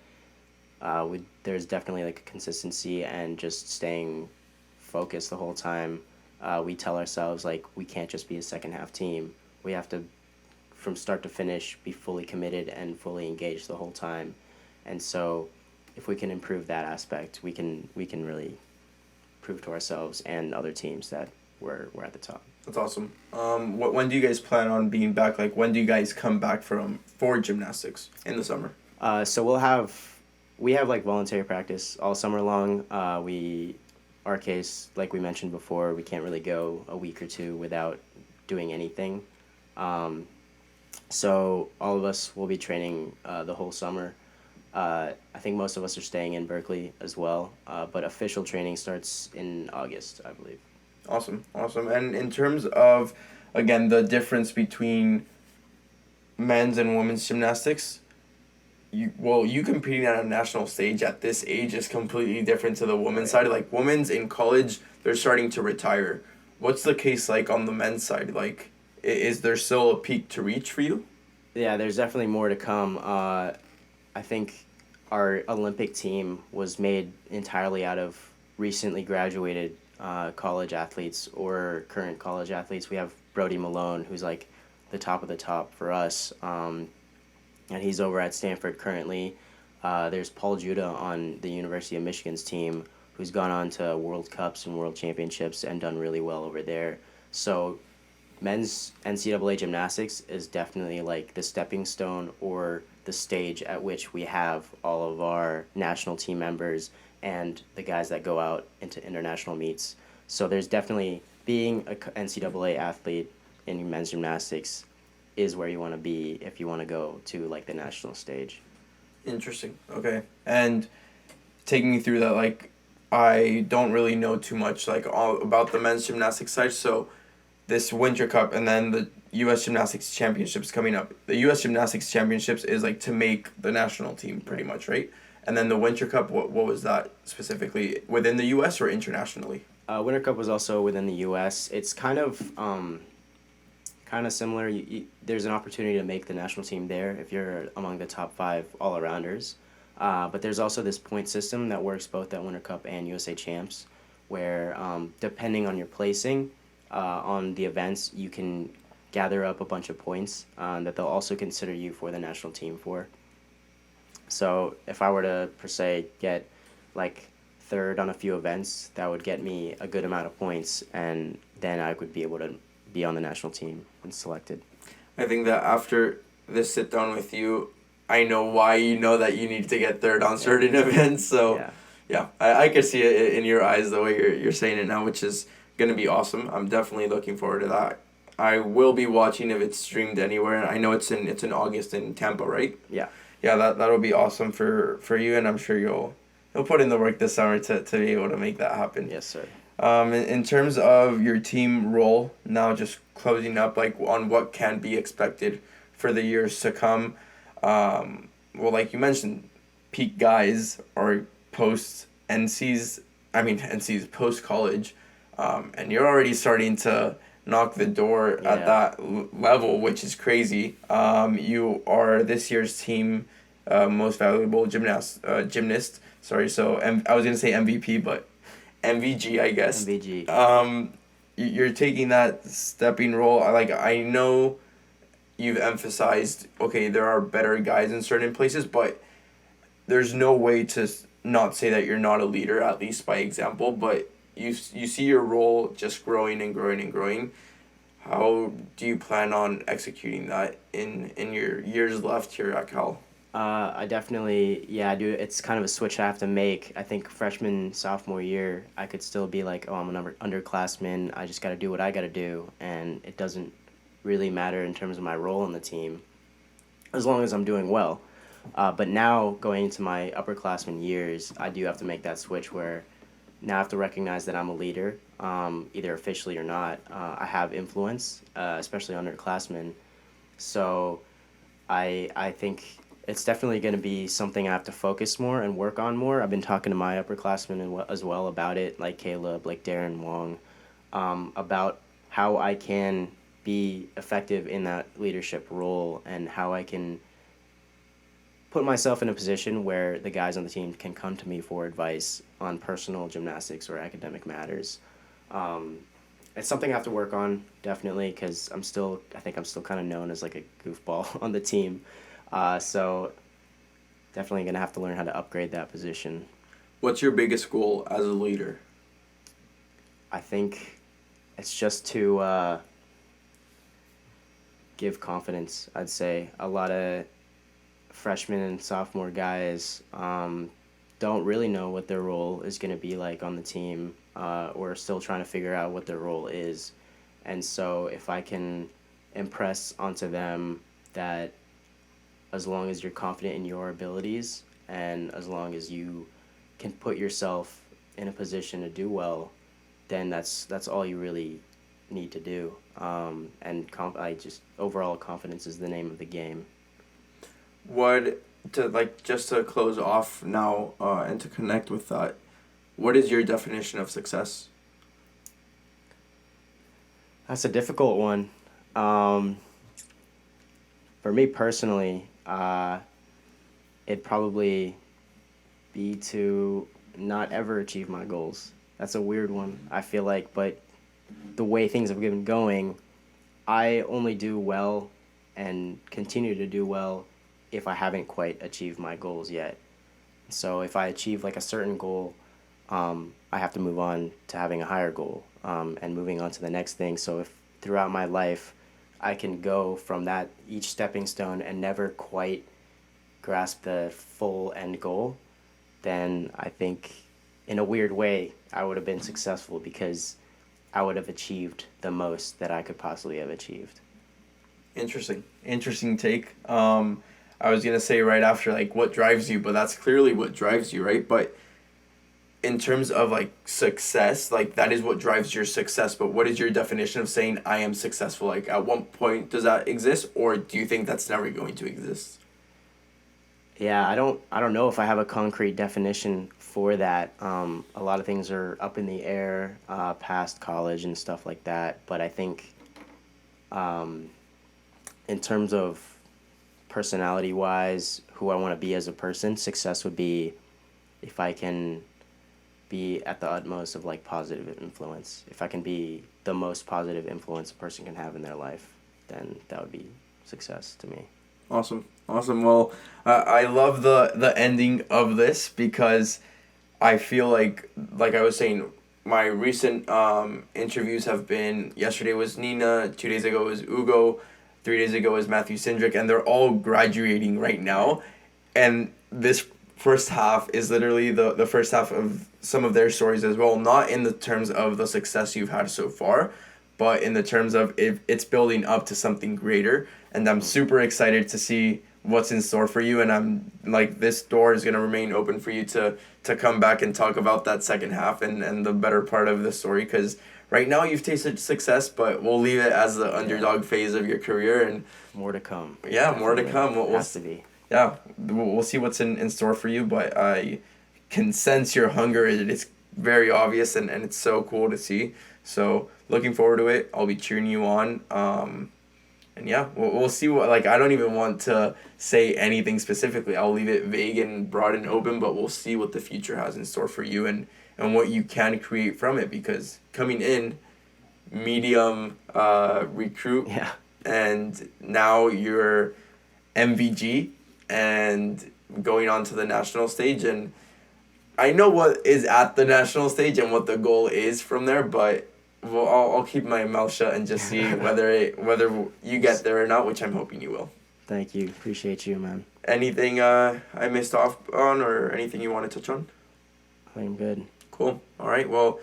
there's definitely like a consistency and just staying focused the whole time. We tell ourselves like we can't just be a second half team. We have to, from start to finish, be fully committed and fully engaged the whole time. And so, if we can improve that aspect, we can really prove to ourselves and other teams that we're at the top. That's awesome. When do you guys plan on being back? Like, when do you guys come back for gymnastics in the summer? So we have like voluntary practice all summer long. Our case, like we mentioned before, we can't really go a week or two without doing anything. So all of us will be training the whole summer. I think most of us are staying in Berkeley as well, but official training starts in August, I believe. Awesome. And in terms of, again, the difference between men's and women's gymnastics, you competing on a national stage at this age is completely different to the women's side. Like, women's in college, they're starting to retire. What's the case like on the men's side? Like, is there still a peak to reach for you? Yeah, there's definitely more to come. I think our Olympic team was made entirely out of recently graduated college athletes or current college athletes. We have Brody Malone, who's like the top of the top for us, and he's over at Stanford currently. There's Paul Judah on the University of Michigan's team, who's gone on to World Cups and World Championships and done really well over there. So men's NCAA gymnastics is definitely like the stepping stone or the stage at which we have all of our national team members and the guys that go out into international meets. So there's definitely, being a NCAA athlete in men's gymnastics is where you want to be if you want to go to like the national stage. Interesting. Okay. And taking me through that, like, I don't really know too much, like, all about the men's gymnastics side. So this Winter Cup and then the U.S. Gymnastics Championships coming up. The U.S. Gymnastics Championships is like to make the national team, pretty much, right? And then the Winter Cup, what was that specifically within the U.S. or internationally? Winter Cup was also within the U.S. It's kind of similar. There's an opportunity to make the national team there if you're among the top 5 all-arounders. But there's also this point system that works both at Winter Cup and USA Champs, where depending on your placing on the events, you can gather up a bunch of points that they'll also consider you for the national team for. So if I were to, per se, get like third on a few events, that would get me a good amount of points, and then I would be able to be on the national team when selected. I think that after this sit down with you, I know why you know that you need to get third on certain events. So, yeah, I can see it in your eyes the way you're saying it now, which is going to be awesome. I'm definitely looking forward to that. I will be watching if it's streamed anywhere. I know it's in August in Tampa, right? Yeah. Yeah, that'll be awesome for you, and I'm sure you'll put in the work this summer to be able to make that happen. Yes, sir. In terms of your team role, now just closing up, like on what can be expected for the years to come. Well, like you mentioned, peak guys are post NC's post college, and you're already starting to knock the door at that level, which is crazy. You are this year's team most valuable gymnast. Sorry, so I was gonna say MVP, but MVG, I guess. MVG. You're taking that stepping role. I know you've emphasized, okay, there are better guys in certain places, but there's no way to not say that you're not a leader, at least by example. But you see your role just growing and growing and growing. How do you plan on executing that in your years left here at Cal? I definitely, I do. It's kind of a switch I have to make. I think freshman, sophomore year, I could still be like, oh, I'm an underclassman. I just got to do what I got to do. And it doesn't really matter in terms of my role in the team, as long as I'm doing well. But now, going into my upperclassman years, I do have to make that switch where now I have to recognize that I'm a leader, either officially or not. I have influence, especially underclassmen. So I think it's definitely going to be something I have to focus more and work on more. I've been talking to my upperclassmen as well about it, like Caleb, like Darren Wong, about how I can be effective in that leadership role and how I can put myself in a position where the guys on the team can come to me for advice on personal gymnastics or academic matters. It's something I have to work on, definitely, because I think I'm still kind of known as like a goofball on the team. So definitely going to have to learn how to upgrade that position. What's your biggest goal as a leader? I think it's just to give confidence, I'd say. A lot of freshmen and sophomore guys don't really know what their role is going to be like on the team, or still trying to figure out what their role is. And so if I can impress onto them that as long as you're confident in your abilities and as long as you can put yourself in a position to do well, then that's all you really need to do. Overall confidence is the name of the game. Just to close off now, and to connect with that, what is your definition of success? That's a difficult one. For me personally, it'd probably be to not ever achieve my goals. That's a weird one, I feel like, but the way things have been going, I only do well and continue to do well if I haven't quite achieved my goals yet. So if I achieve like a certain goal, I have to move on to having a higher goal, and moving on to the next thing. So if throughout my life I can go from that each stepping stone and never quite grasp the full end goal, then I think in a weird way I would have been successful because I would have achieved the most that I could possibly have achieved. Interesting take. I was gonna say right after, like, what drives you, but that's clearly what drives you, right? But in terms of like success, like that is what drives your success. But what is your definition of saying I am successful? Like, at what point does that exist, or do you think that's never going to exist? Yeah, I don't know if I have a concrete definition for that. A lot of things are up in the air past college and stuff like that. But I think in terms of personality wise, who I want to be as a person, success would be if I can be at the utmost of like positive influence. If I can be the most positive influence a person can have in their life, then that would be success to me. Awesome. Well, I love the ending of this because I feel like I was saying, my recent interviews have been, yesterday was Nina, 2 days ago was Ugo, 3 days ago was Matthew Sindrick, and they're all graduating right now. And this first half is literally the first half of some of their stories as well, not in the terms of the success you've had so far, but in the terms of if it's building up to something greater. And I'm super excited to see what's in store for you, and I'm like, this door is going to remain open for you to come back and talk about that second half and the better part of the story, because right now you've tasted success, but we'll leave it as the underdog phase of your career, and more to come. Yeah, more to come. Has to be. Yeah, we'll see what's in store for you, but I can sense your hunger. It's very obvious, and it's so cool to see. So looking forward to it. I'll be cheering you on. And yeah, we'll see what, like, I don't even want to say anything specifically. I'll leave it vague and broad and open, but we'll see what the future has in store for you and what you can create from it, because coming in, medium recruit, yeah, and now you're MVG and going on to the national stage, and I know what is at the national stage and what the goal is from there, but well, I'll keep my mouth shut and just see whether you get there or not, which I'm hoping you will. Thank you. Appreciate you, man. Anything I missed off on, or anything you want to touch on? I'm good. Cool. All right. Well,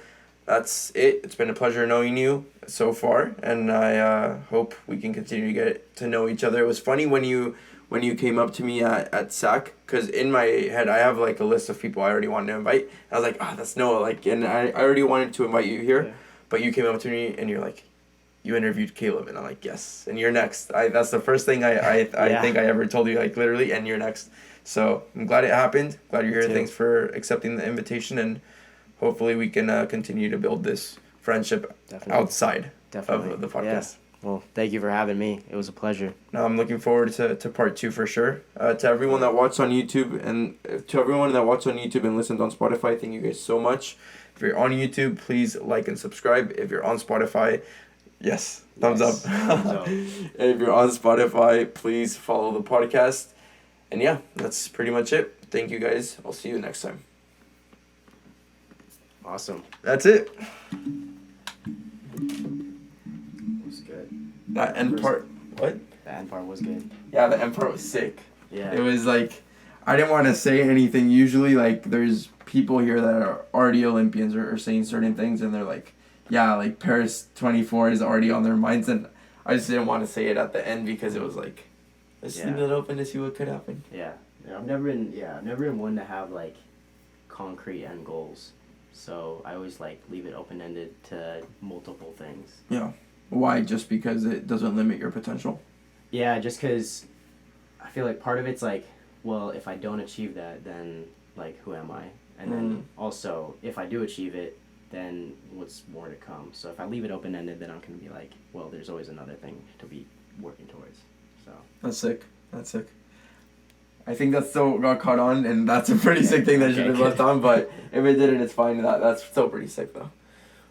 that's it. It's been a pleasure knowing you so far, and I hope we can continue to get to know each other. It was funny when you came up to me at SAC, because in my head I have like a list of people I already wanted to invite. I was like, that's Noah, like, and I already wanted to invite you here. Yeah. But you came up to me and you're like, you interviewed Caleb, and I'm like, yes, and you're next. That's the first thing I think I ever told you, like, literally, and you're next. So I'm glad it happened. Glad you're here. Thanks for accepting the invitation, and hopefully we can continue to build this friendship outside of the podcast. Yeah. Well, thank you for having me. It was a pleasure. No, I'm looking forward to part 2 for sure. To everyone that watched on YouTube and listened on Spotify, thank you guys so much. If you're on YouTube, please like and subscribe. If you're on Spotify, thumbs up. If you're on Spotify, please follow the podcast. And yeah, that's pretty much it. Thank you guys. I'll see you next time. Awesome. That's it. Was good. That end part. What? The end part was good. Yeah, the end part was sick. Yeah. It was like, I didn't want to say anything. Usually, like, there's people here that are already Olympians or saying certain things, and they're like, yeah, like Paris 24 is already on their minds, and I just didn't want to say it at the end because it was like, let's leave it open to see what could happen. Yeah. I've never been one to have like concrete end goals. So I always like leave it open-ended to multiple things. Yeah. Why? Just because it doesn't limit your potential? Yeah, just because I feel like part of it's like, well, if I don't achieve that, then like who am I? And then also, if I do achieve it, then what's more to come? So if I leave it open-ended, then I'm going to be like, well, there's always another thing to be working towards. So That's sick. I think that still got caught on, and that's a pretty sick thing that should have left on, but if it didn't, it's fine. That's still pretty sick, though.